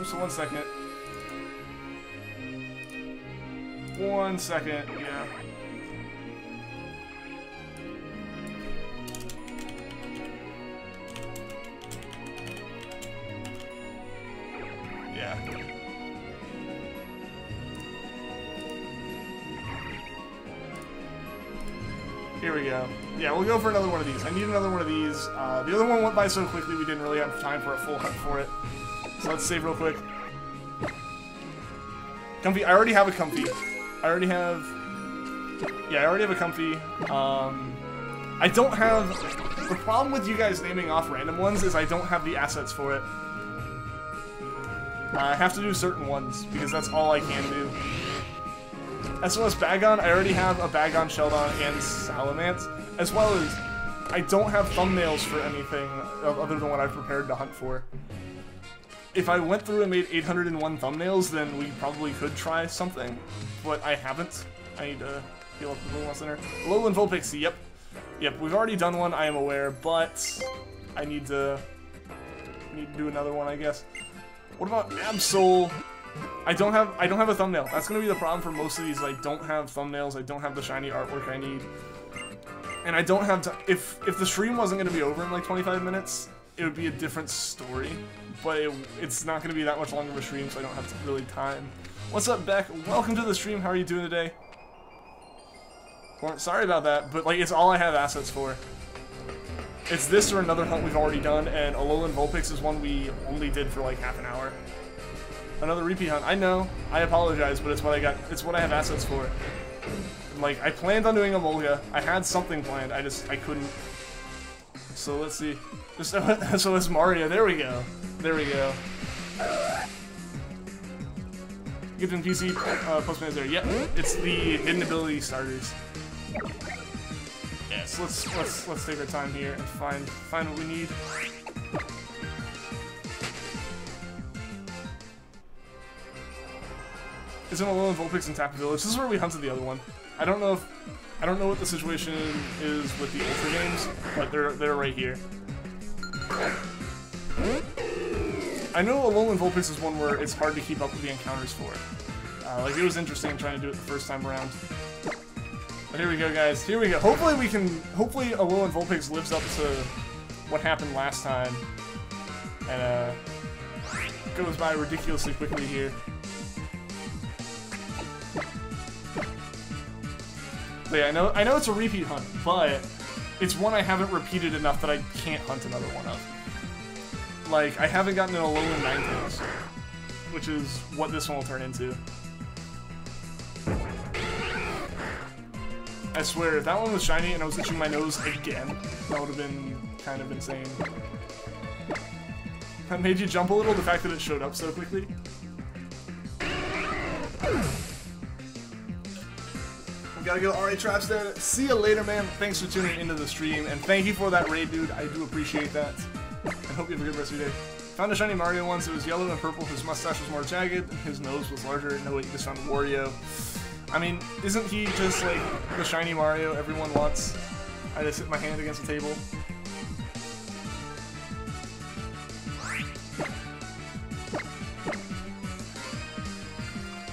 So 1 second. 1 second, yeah. Yeah. Here we go. Yeah, we'll go for another one of these. I need another one of these. The other one went by so quickly we didn't really have time for a full hunt for it. So let's save real quick. Comfy. I already have a Comfy. I already have a Comfy. I don't have... The problem with you guys naming off random ones is I don't have the assets for it. I have to do certain ones, because that's all I can do. SOS Bagon, I already have a Bagon, Sheldon, and Salamence, as well as I don't have thumbnails for anything other than what I've prepared to hunt for. If I went through and made 801 thumbnails, then we probably could try something, but I haven't. I need to heal up the Pokemon Center. Alolan Vulpix, yep. Yep, we've already done one, I am aware, but I need to do another one, I guess. What about Absol? I don't have a thumbnail. That's gonna be the problem for most of these. I don't have thumbnails. I don't have the shiny artwork I need, and I don't have to. If the stream wasn't gonna be over in like 25 minutes, it would be a different story. But it's not gonna be that much longer of a stream, so I don't have really time. What's up, Beck? Welcome to the stream. How are you doing today? Well, sorry about that, but like it's all I have assets for. It's this or another hunt we've already done, and Alolan Vulpix is one we only did for like half an hour. Another repeat hunt. I know. I apologize, but it's what I got. It's what I have assets for. Like, I planned on doing a Molga. I had something planned. I couldn't. So let's see. So it's Mario. There we go. There we go. Gifted PC Postman is there. Yep. It's the hidden ability starters. Yes. Let's take our time here and find what we need. Isn't Alolan Vulpix in Tapu Village? This is where we hunted the other one. I don't know what the situation is with the Ultra games, but they're right here. I know Alolan Vulpix is one where it's hard to keep up with the encounters for it. Like it was interesting trying to do it the first time around. But here we go, guys. Here we go. Hopefully Alolan Vulpix lives up to what happened last time, and goes by ridiculously quickly here. So yeah, I know it's a repeat hunt, but it's one I haven't repeated enough that I can't hunt another one of. Like, I haven't gotten an Alolan Ninetales, which is what this one will turn into. I swear, if that one was shiny and I was itching my nose again, that would have been kind of insane. That made you jump a little, the fact that it showed up so quickly. Gotta go. Alright, Traps there. See you later, man. Thanks for tuning into the stream, and thank you for that raid, dude. I do appreciate that. And hope you have a good rest of your day. Found a shiny Mario once. It was yellow and purple. His mustache was more jagged. His nose was larger. No, wait, you just found Wario. I mean, isn't he just like the shiny Mario everyone wants? I just hit my hand against the table.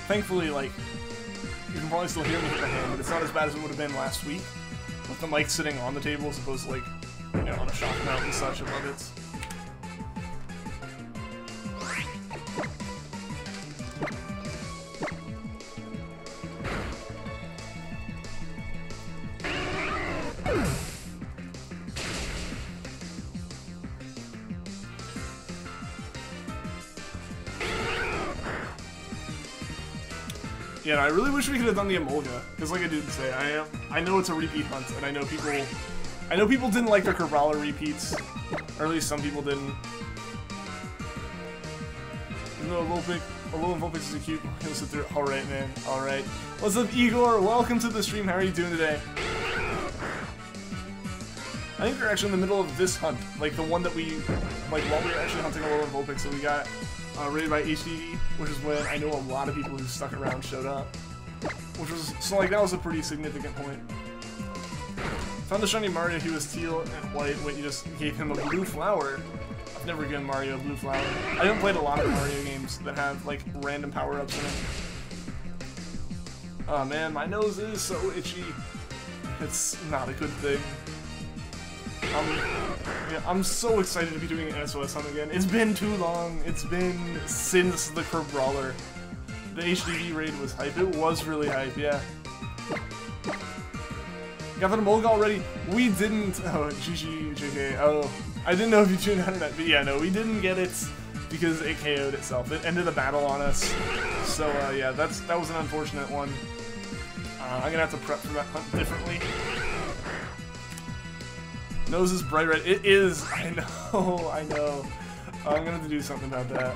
Thankfully, like, you can probably still hear me hit my hand, but it's not as bad as it would have been last week, with the mic sitting on the table as opposed to, like, you know, on a shock mount and such above it. Yeah, I really wish we could have done the Emolga, because like I did say, I know it's a repeat hunt, and I know people didn't like the Crabrawler repeats, or at least some people didn't. No, Alolan Vulpix is a cute. He'll sit through. All right, man. All right. What's up, Igor? Welcome to the stream. How are you doing today? I think we're actually in the middle of this hunt, like the one that we, like while we were actually hunting Alolan Vulpix, so we got raided by HDD, which is when I know a lot of people who stuck around showed up. which was, so like that was a pretty significant point. Found a shiny Mario, he was teal and white. Wait, you just gave him a blue flower? I've never given Mario a blue flower. I haven't played a lot of Mario games that have like random power-ups in it. Oh man, my nose is so itchy. It's not a good thing. Yeah, I'm so excited to be doing an SOS hunt again. It's been too long. It's been since the Crabrawler. The HDV raid was hype. It was really hype, yeah. Got that Emolga already? We didn't. Oh, GG, JK. Oh, I didn't know if you tuned out or not. But yeah, no, we didn't get it because it KO'd itself. It ended the battle on us. So yeah, that was an unfortunate one. I'm gonna have to prep for that hunt differently. Nose is bright red. It is. I know. I know. I'm gonna have to do something about that.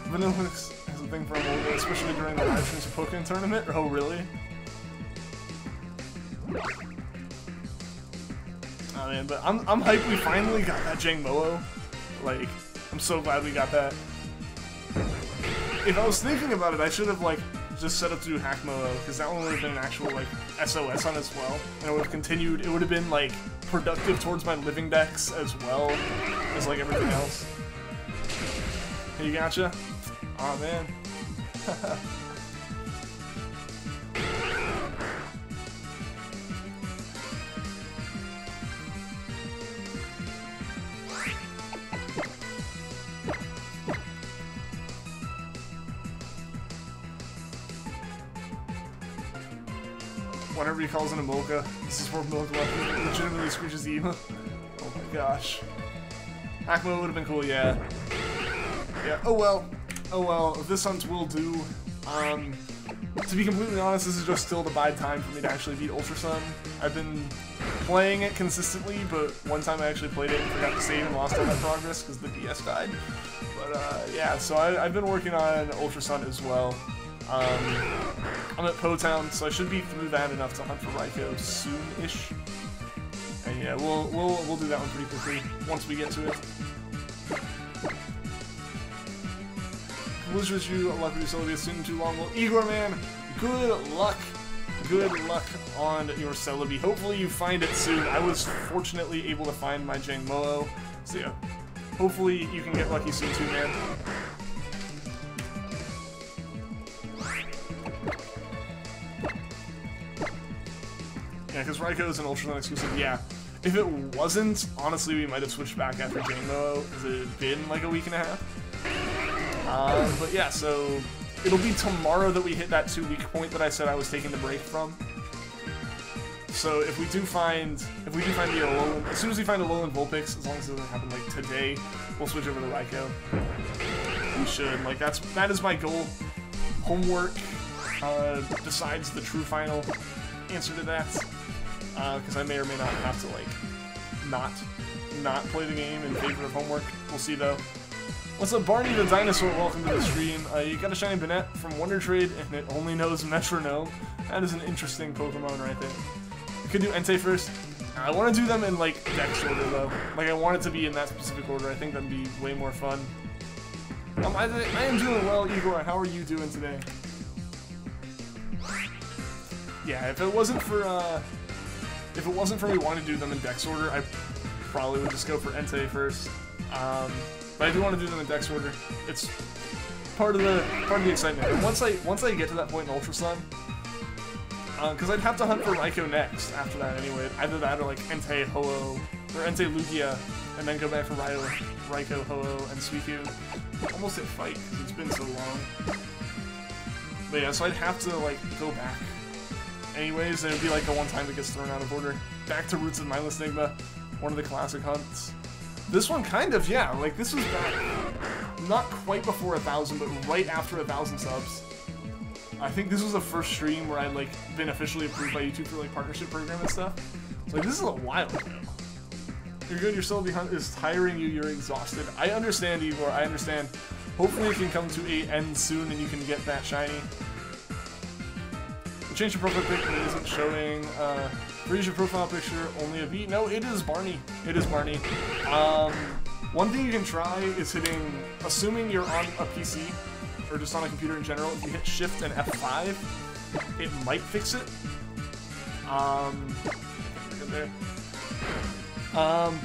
Vanillix has a thing for Emolga, especially during the live streams Pokémon tournament. Oh, really? Oh man, but I'm hyped we finally got that Jangmo-o. Like, I'm so glad we got that. If I was thinking about it, I should have like just set up to do Hack-Mo-o, because that one would have been an actual like SOS on as well, and it would have continued. It would have been like productive towards my living decks as well as like everything else. Hey, you gotcha? Aw, man. Whenever he calls in a Emolga, this is where Emolga legitimately screeches Ema. Oh my gosh. Hack-Mo would have been cool, yeah. Yeah, oh well. Oh well, this hunt will do. To be completely honest, this is just still the bide time for me to actually beat Ultra Sun. I've been playing it consistently, but one time I actually played it and forgot to save and lost all that progress because the DS died. But yeah, so I've been working on Ultra Sun as well. I'm at Po Town, so I should be through that enough to hunt for Raikou soon-ish. And yeah, we'll do that one pretty quickly once we get to it. Wish you a luck with your Celebi soon too long. Well, Igor, man, good luck. Good luck on your Celebi. Hopefully you find it soon. I was fortunately able to find my Jangmo-o. So yeah, hopefully you can get lucky soon too, man. Yeah, because Raikou is an Ultra Sun exclusive, yeah. If it wasn't, honestly, we might have switched back after Jangmo-o, because it had been like a week and a half. But yeah, so it'll be tomorrow that we hit that 2-week point that I said I was taking the break from. So if we do find the Alolan, as soon as we find Alolan Vulpix, as long as it doesn't happen like today, we'll switch over to Raikou. We should, like that is my goal. Homework decides the true final answer to that, because I may or may not have to like not play the game in favor of homework. We'll see though. What's up, Barney the Dinosaur? Welcome to the stream. You got a shiny Banette from Wonder Trade, and it only knows Metronome. That is an interesting Pokemon right there. You could do Entei first. I want to do them in, like, Dex order, though. Like, I want it to be in that specific order. I think that'd be way more fun. I am doing well, Igor. How are you doing today? Yeah, if it wasn't for me wanting to do them in Dex order, I probably would just go for Entei first. But I do want to do them in Dex order. It's part of the excitement. And once I get to that point in Ultra Sun, because I'd have to hunt for Raikou next after that anyway. Either that or like Entei, Ho-Oh, or Entei, Lugia, and then go back for Raikou, Ho-Oh, and Suicune. Almost hit fight because it's been so long. But yeah, so I'd have to like go back. Anyways, and it'd be like the one time that gets thrown out of order. Back to Roots of Mindless Enigma, one of the classic hunts. This one kind of, yeah, like this was back, not quite before 1,000, but right after 1,000 subs. I think this was the first stream where I'd like been officially approved by YouTube for like partnership program and stuff. So like this is a while ago. You're good, your Celebi hunt is tiring you, you're exhausted. I understand, Igor, I understand. Hopefully it can come to an end soon and you can get that shiny. Change your profile pic, but it isn't showing. Freeze your profile picture, only a V. No, it is Barney. It is Barney. One thing you can try is hitting, assuming you're on a PC, or just on a computer in general, if you hit Shift and F5, it might fix it.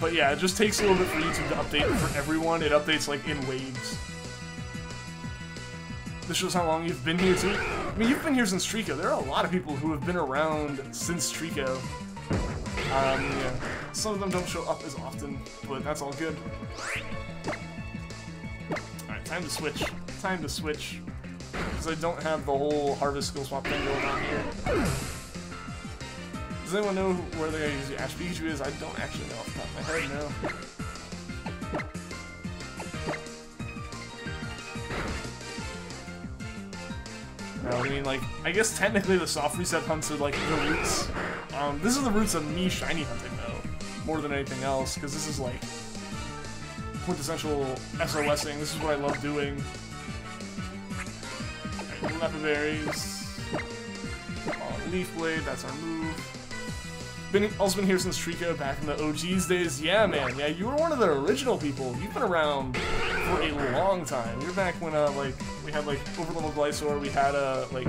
But yeah, it just takes a little bit for YouTube to update for everyone. It updates like in waves. This shows how long you've been here too. I mean, you've been here since Treecko. There are a lot of people who have been around since Treecko. Yeah. Some of them don't show up as often, but that's all good. Alright, time to switch. Time to switch. Because I don't have the whole harvest skill swap thing going on here. Does anyone know where the Ash Pikachu is? I don't actually know off the top of my head, no. No, I mean, like, I guess technically the soft reset hunts are, like, the roots. This is the roots of me shiny hunting, though, more than anything else, because this is, like, quintessential SOSing. This is what I love doing. Alright, Leopard Berries. Leaf Blade, that's our move. Also been here since Treecko, back in the OG's days. Yeah, man, yeah, you were one of the original people. You've been around for a long time. You're back when, like, we had, like, Overlevel Glysaur, we had, like,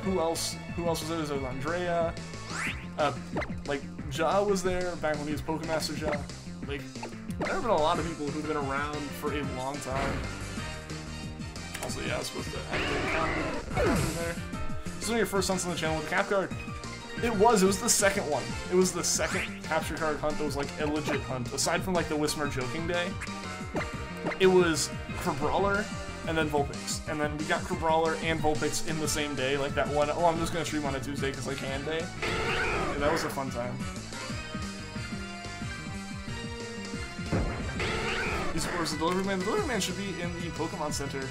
who else was there? There was Andrea. Like, Ja was there back when he was Pokemaster Ja. Like, there have been a lot of people who've been around for a long time. Also, yeah, I was supposed to activate the counter there. This is one of your first hunts on the channel with the cap card. It was the second one. It was the second capture card hunt that was, like, a legit hunt. Aside from, like, the Whismer Joking Day, it was Crabrawler and then Vulpix. And then we got Crabrawler and Vulpix in the same day, like that one, oh, I'm just gonna stream on a Tuesday because I can day. Yeah, that was a fun time. He supports the Delivery Man. The Delivery Man should be in the Pokemon Center.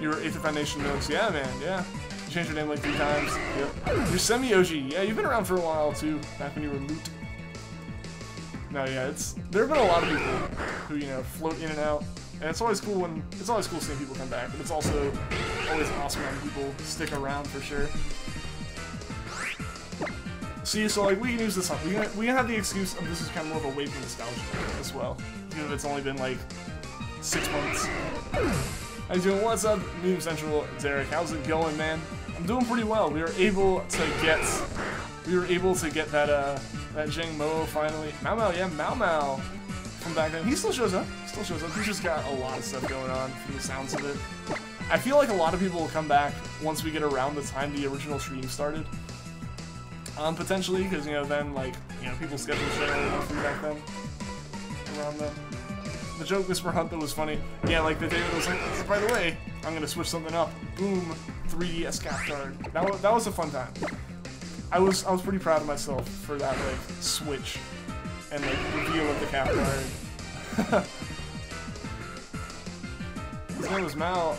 You were 8th Foundation notes. Yeah, man, yeah. You changed your name like 3 times. Yep. You're semi-OG. Yeah, you've been around for a while, too. Back when you were Loot. No, yeah, there have been a lot of people who, you know, float in and out. And it's always cool seeing people come back, but it's also always awesome when people stick around for sure. See, so like we can use this hunt. We can have the excuse of this is kind of more of a wave of nostalgia as well. Even if it's only been like 6 months. How you doing? What's up, Meme Central? Derek, how's it going, man? I'm doing pretty well. We were able to get that that Jangmo-o finally. Mau, yeah, Mau from back then. He still shows up. He's just got a lot of stuff going on from the sounds of it. I feel like a lot of people will come back once we get around the time the original stream started. Potentially, because, you know, then, like, you know, people's schedules generally more free back then. Around then. The joke Whisper Hunt, that was funny. Yeah, like, the day that I was like, hey, by the way, I'm gonna switch something up. Boom, 3DS cap card. That was a fun time. I was pretty proud of myself for that, like, switch and, like, reveal of the cap card. His name was Mau.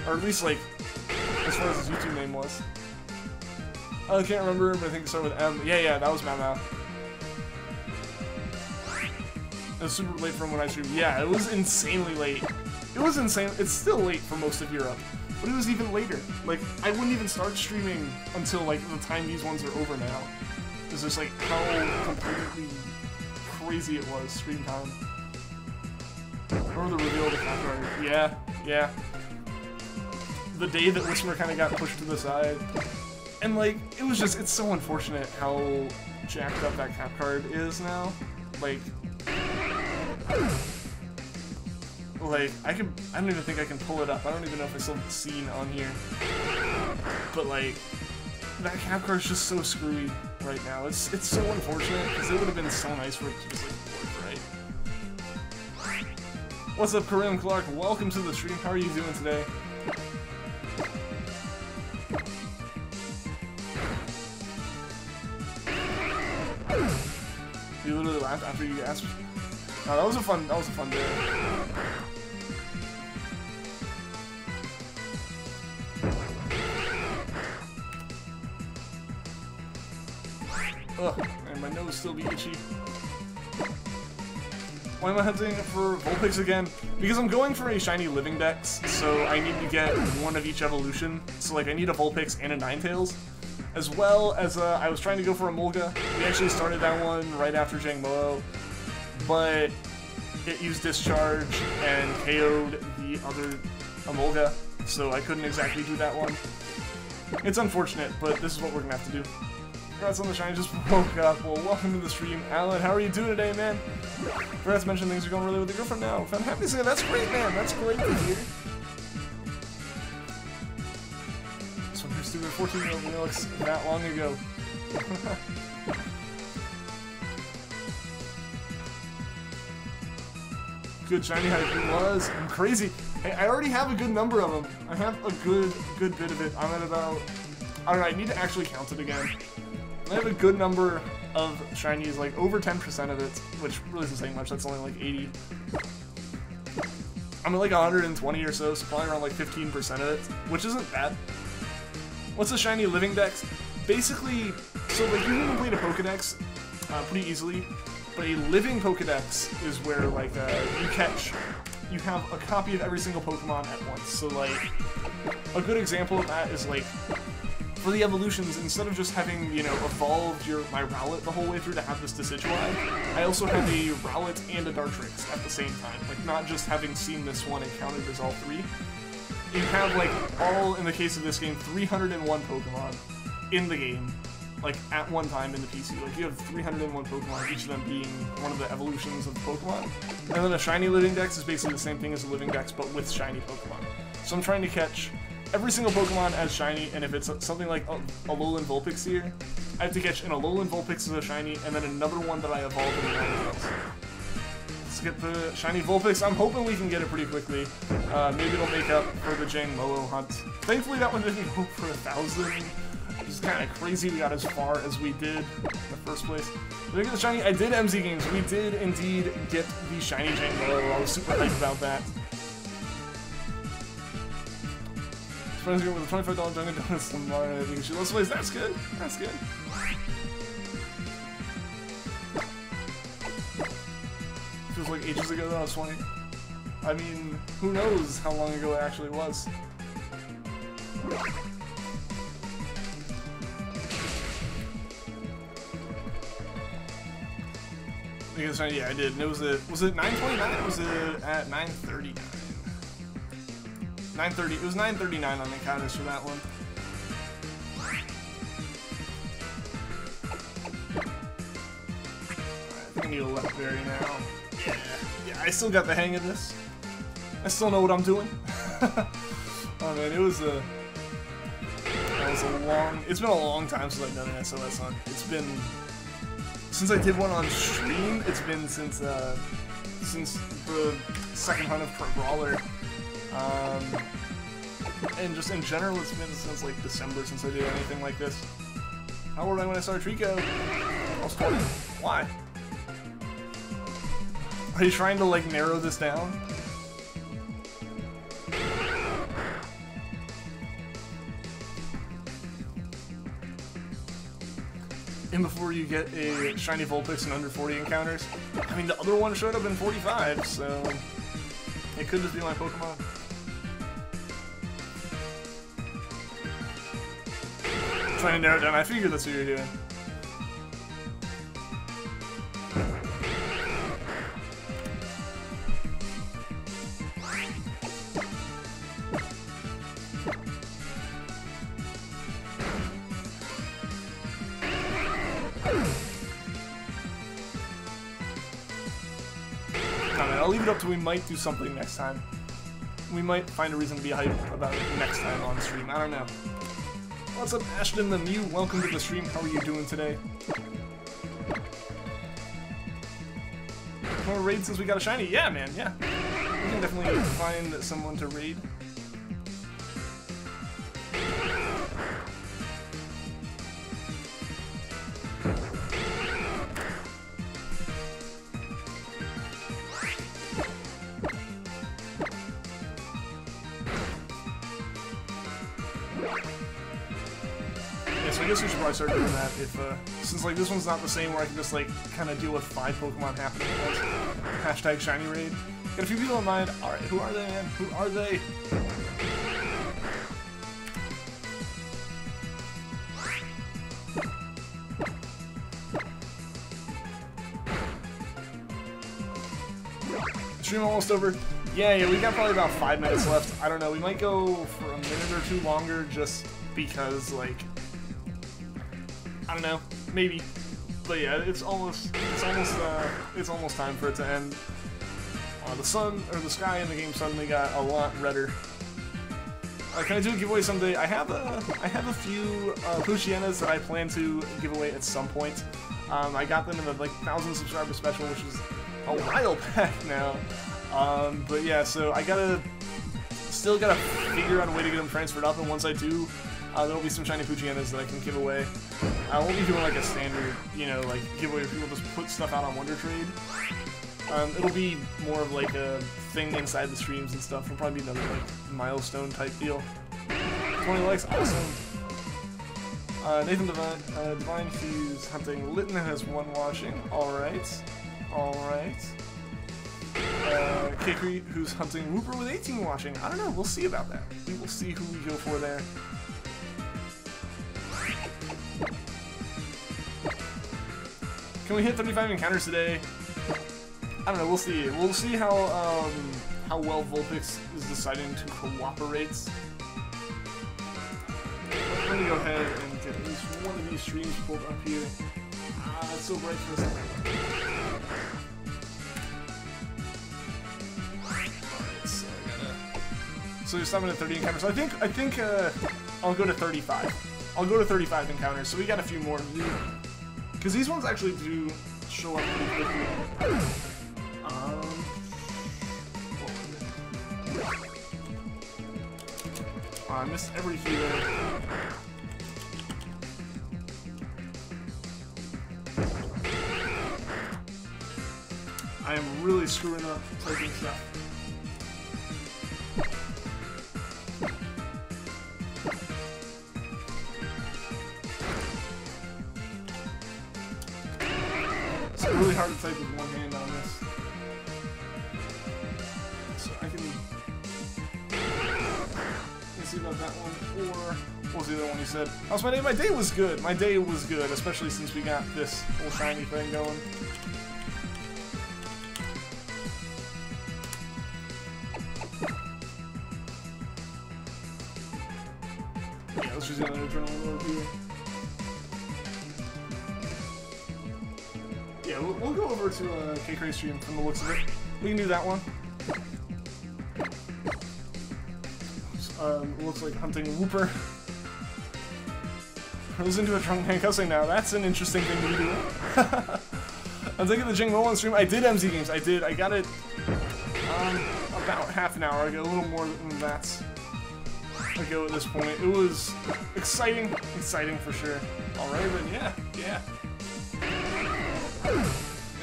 Or at least, like, as far as his YouTube name was. I can't remember, but I think it started with M. Yeah, that was Mau. It was super late from when I streamed. Yeah, it was insanely late. It was insane. It's still late for most of Europe, but it was even later. Like, I wouldn't even start streaming until, like, the time these ones are over now. It's just, like, how completely crazy it was, stream time. Remember the reveal of the cap card? Yeah. The day that Whismer kind of got pushed to the side. And, like, it was just, it's so unfortunate how jacked up that cap card is now. Like, I don't even think I can pull it up. I don't even know if I still have the scene on here. But, like, that cap card is just so screwy right now. It's so unfortunate, because it would have been so nice for it to just, like, work right. What's up, Karim Clark? Welcome to the stream. How are you doing today? You literally laughed after you asked. Oh, that was a fun day. Ugh, and my nose still be itchy. Why am I hunting for Vulpix again? Because I'm going for a shiny living dex, so I need to get one of each evolution. So, like, I need a Vulpix and a Ninetales. as well as I was trying to go for a Mulga. We actually started that one right after Jangmo-o, but it used Discharge and KO'd the other Emolga, so I couldn't exactly do that one. It's unfortunate, but this is what we're gonna have to do. Congrats on the shiny, just woke up. Well, welcome to the stream. Alan, how are you doing today, man? Forgot to mention things are going really with your girlfriend now. I'm happy to say that's great, man. That's great to hear. So you're stupid 14-year-old looks that long ago. Good shiny hype it was. I'm crazy. Hey, I already have a good number of them. I have a good bit of it. I'm at about, I don't know, I need to actually count it again. I have a good number of shinies, like over 10% of it, which really isn't saying much. That's only like 80. I'm at like 120 or so, so probably around like 15% of it, which isn't bad. What's a shiny living dex? Basically, so like you can complete a Pokedex pretty easily, but a living Pokedex is where like you have a copy of every single Pokemon at once. So like a good example of that is like for the evolutions, instead of just having, you know, evolved my Rowlet the whole way through to have this Decidueye, I also have a Rowlet and a Dartrix at the same time. Like, not just having seen this one and counted as all three. You have, like, all, in the case of this game, 301 Pokemon in the game, like, at one time in the PC. Like, you have 301 Pokemon, each of them being one of the evolutions of the Pokemon. And then a shiny living dex is basically the same thing as a living dex, but with shiny Pokemon. So I'm trying to catch every single Pokemon as shiny, and if it's something like Alolan Vulpix here, I have to catch an Alolan Vulpix as a shiny, and then another one that I evolved in the else. Let's get the shiny Vulpix. I'm hoping we can get it pretty quickly. Maybe it'll make up for the Jangmo-o hunt. Thankfully that one didn't go for 1,000. It's kind of crazy we got as far as we did in the first place. Did I get the shiny? I did MZ games. We did indeed get the shiny Jangmo-o. I was super hyped about that. Friends here with a $25 Dunkin' Donuts tomorrow. I think she loves plays. That's good. That's good. Feels like ages ago that I was 20. I mean, who knows how long ago it actually was. Yeah, I did. And it was it 9:29 or was it at 9:39? 9:30. It was 9:39 on the encounters for that one. I think I need a left berry now. Yeah, I still got the hang of this. I still know what I'm doing. Oh man, it was a long. It's been a long time since I've done an SOS hunt. It's been since I did one on stream. It's been since the second hunt of Crabrawler. And just in general, it's been since like December since I did anything like this. How old was I when I started Treecko? I was 20. Why? Are you trying to like narrow this down? And before you get a shiny Vulpix in under 40 encounters, I mean the other one showed up in 45, so it could just be my Pokemon. Trying to narrow it down. I figured that's what you're doing. I'll leave it up to we might do something next time. We might find a reason to be hyped about it next time on stream. I don't know. What's up, Ashton the Mew? Welcome to the stream. How are you doing today? More raid since we got a shiny? Yeah, man, yeah. We can definitely find someone to raid. I guess we should probably start doing that if, since like this one's not the same where I can just like kind of deal with 5 Pokemon happening at once. Hashtag shiny raid. Got a few people in mind. Alright, who are they, man? Who are they? stream almost over? Yeah, we got probably about 5 minutes left. I don't know, we might go for a minute or two longer just because, like, I don't know, maybe. But yeah, it's almost time for it to end. The sun, or the sky in the game suddenly got a lot redder. Can I do a giveaway someday? I have a few Poochyenas that I plan to give away at some point. I got them in the like 1,000 subscriber special, which is a while back now. But yeah, so I still gotta figure out a way to get them transferred up, and once I do, there'll be some shiny Poochyenas that I can give away. I won't be doing like a standard, you know, like giveaway where people just put stuff out on Wonder Trade. It'll be more of like a thing inside the streams and stuff. It'll probably be another like milestone type deal. 20 likes, awesome. Nathan Divine, he's hunting. Litton has 1 watching. Alright. Kikri, who's hunting. Whooper with 18 watching. I don't know, we'll see about that. We will see who we go for there. Can we hit 35 encounters today? I don't know, we'll see. We'll see how well Vulpix is deciding to cooperate. Let me go ahead and get at least one of these streams pulled up here. It's so bright for a second. So you're stopping at 30 encounters. So I think I'll go to 35. I'll go to 35 encounters. So we got a few more. Because these ones actually do show up pretty quickly. I missed every key there. I am really screwing up typing stuff. It's really hard to type with one hand on this. So I can see about that one, or what was the other one you said? How's my day? My day was good. My day was good, especially since we got this whole shiny thing going. Yeah, let's just get another adrenaline over here. Yeah, we'll go over to K-Cray stream from the looks of it. We can do that one. Looks like hunting Whooper. Goes into a trunk handcuffing now. That's an interesting thing to be doing. I'm thinking the Jangmo-o on stream. I did MZ games. I did. I got it about half an hour ago, a little more than that ago at this point. It was exciting for sure. All right, but yeah.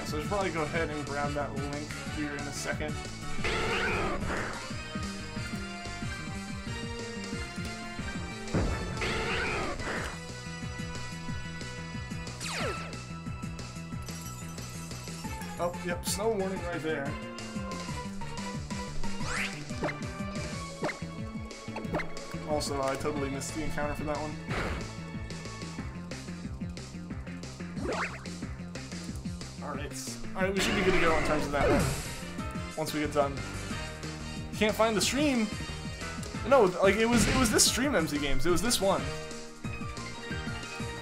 So I should probably go ahead and grab that link here in a second. Oh, yep, snow warning right there. Also, I totally missed the encounter for that one. Alright, we should be good to go in terms of that one. Once we get done. Can't find the stream? No, like, it was this stream, MZ Games. It was this one.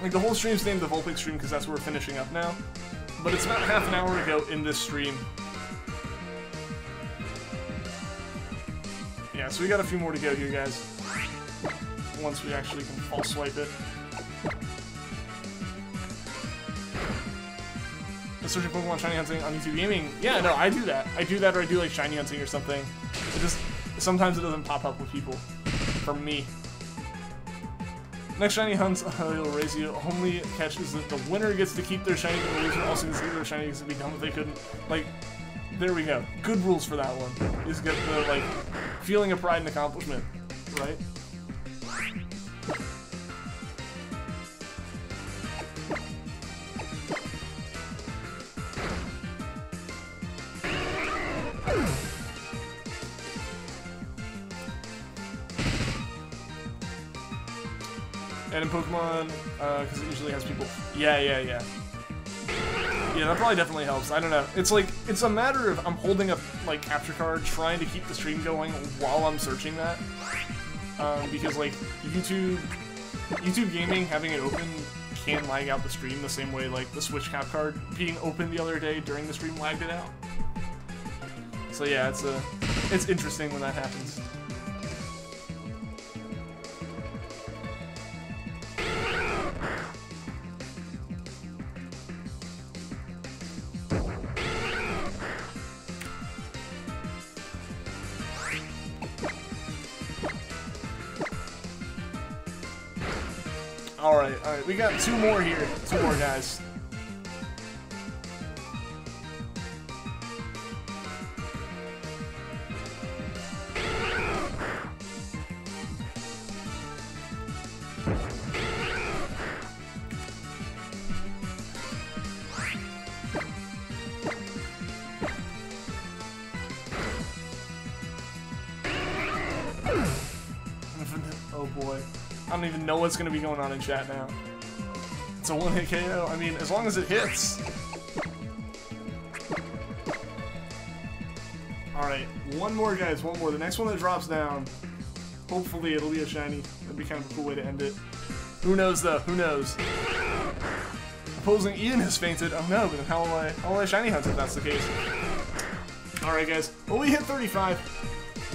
Like, the whole stream's named the Vulpix stream because that's what we're finishing up now. But it's about half an hour ago in this stream. Yeah, so we got a few more to go here, guys. Once we actually can false swipe it. Searching Pokemon shiny hunting on YouTube Gaming. Yeah, no, I do that. I do that, or I do like shiny hunting or something. It just sometimes it doesn't pop up with people. For me. Next shiny hunts, it'll raise you. Only catch is that the winner gets to keep their shiny, and the loser also gets to keep their shiny because it'd be dumb if they couldn't. Like, there we go. Good rules for that one. You just get the like feeling of pride and accomplishment, right? And in Pokemon, because it usually has people. Yeah. Yeah, Yeah, that probably definitely helps. I don't know. It's like, it's a matter of I'm holding a like capture card, trying to keep the stream going while I'm searching that. Because like YouTube gaming, having it open can lag out the stream the same way like the Switch cap card being open the other day during the stream lagged it out. So yeah, it's interesting when that happens. Alright, we got two more here. Two more guys. Oh boy. I don't even know what's going to be going on in chat now. It's a one-hit KO. I mean, as long as it hits. Alright, one more, guys. One more. The next one that drops down, hopefully it'll be a shiny. That'd be kind of a cool way to end it. Who knows, though? Who knows? Opposing Ian has fainted. Oh no, but then how will I shiny hunt if that's the case? Alright, guys. Well, we hit 35,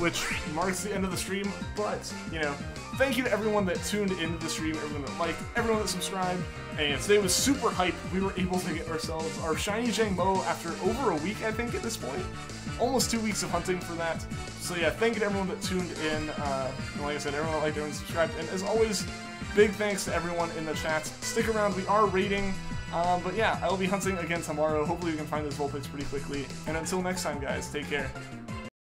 which marks the end of the stream, but, you know, thank you to everyone that tuned into the stream, everyone that liked, everyone that subscribed, and today was super hype. We were able to get ourselves our shiny Jangmo-o after over a week, I think, at this point. Almost 2 weeks of hunting for that. So yeah, thank you to everyone that tuned in, and like I said, everyone that liked, everyone that subscribed, and as always, big thanks to everyone in the chat. Stick around, we are raiding, but yeah, I will be hunting again tomorrow. Hopefully we can find this Vulpix pretty quickly, and until next time, guys, take care.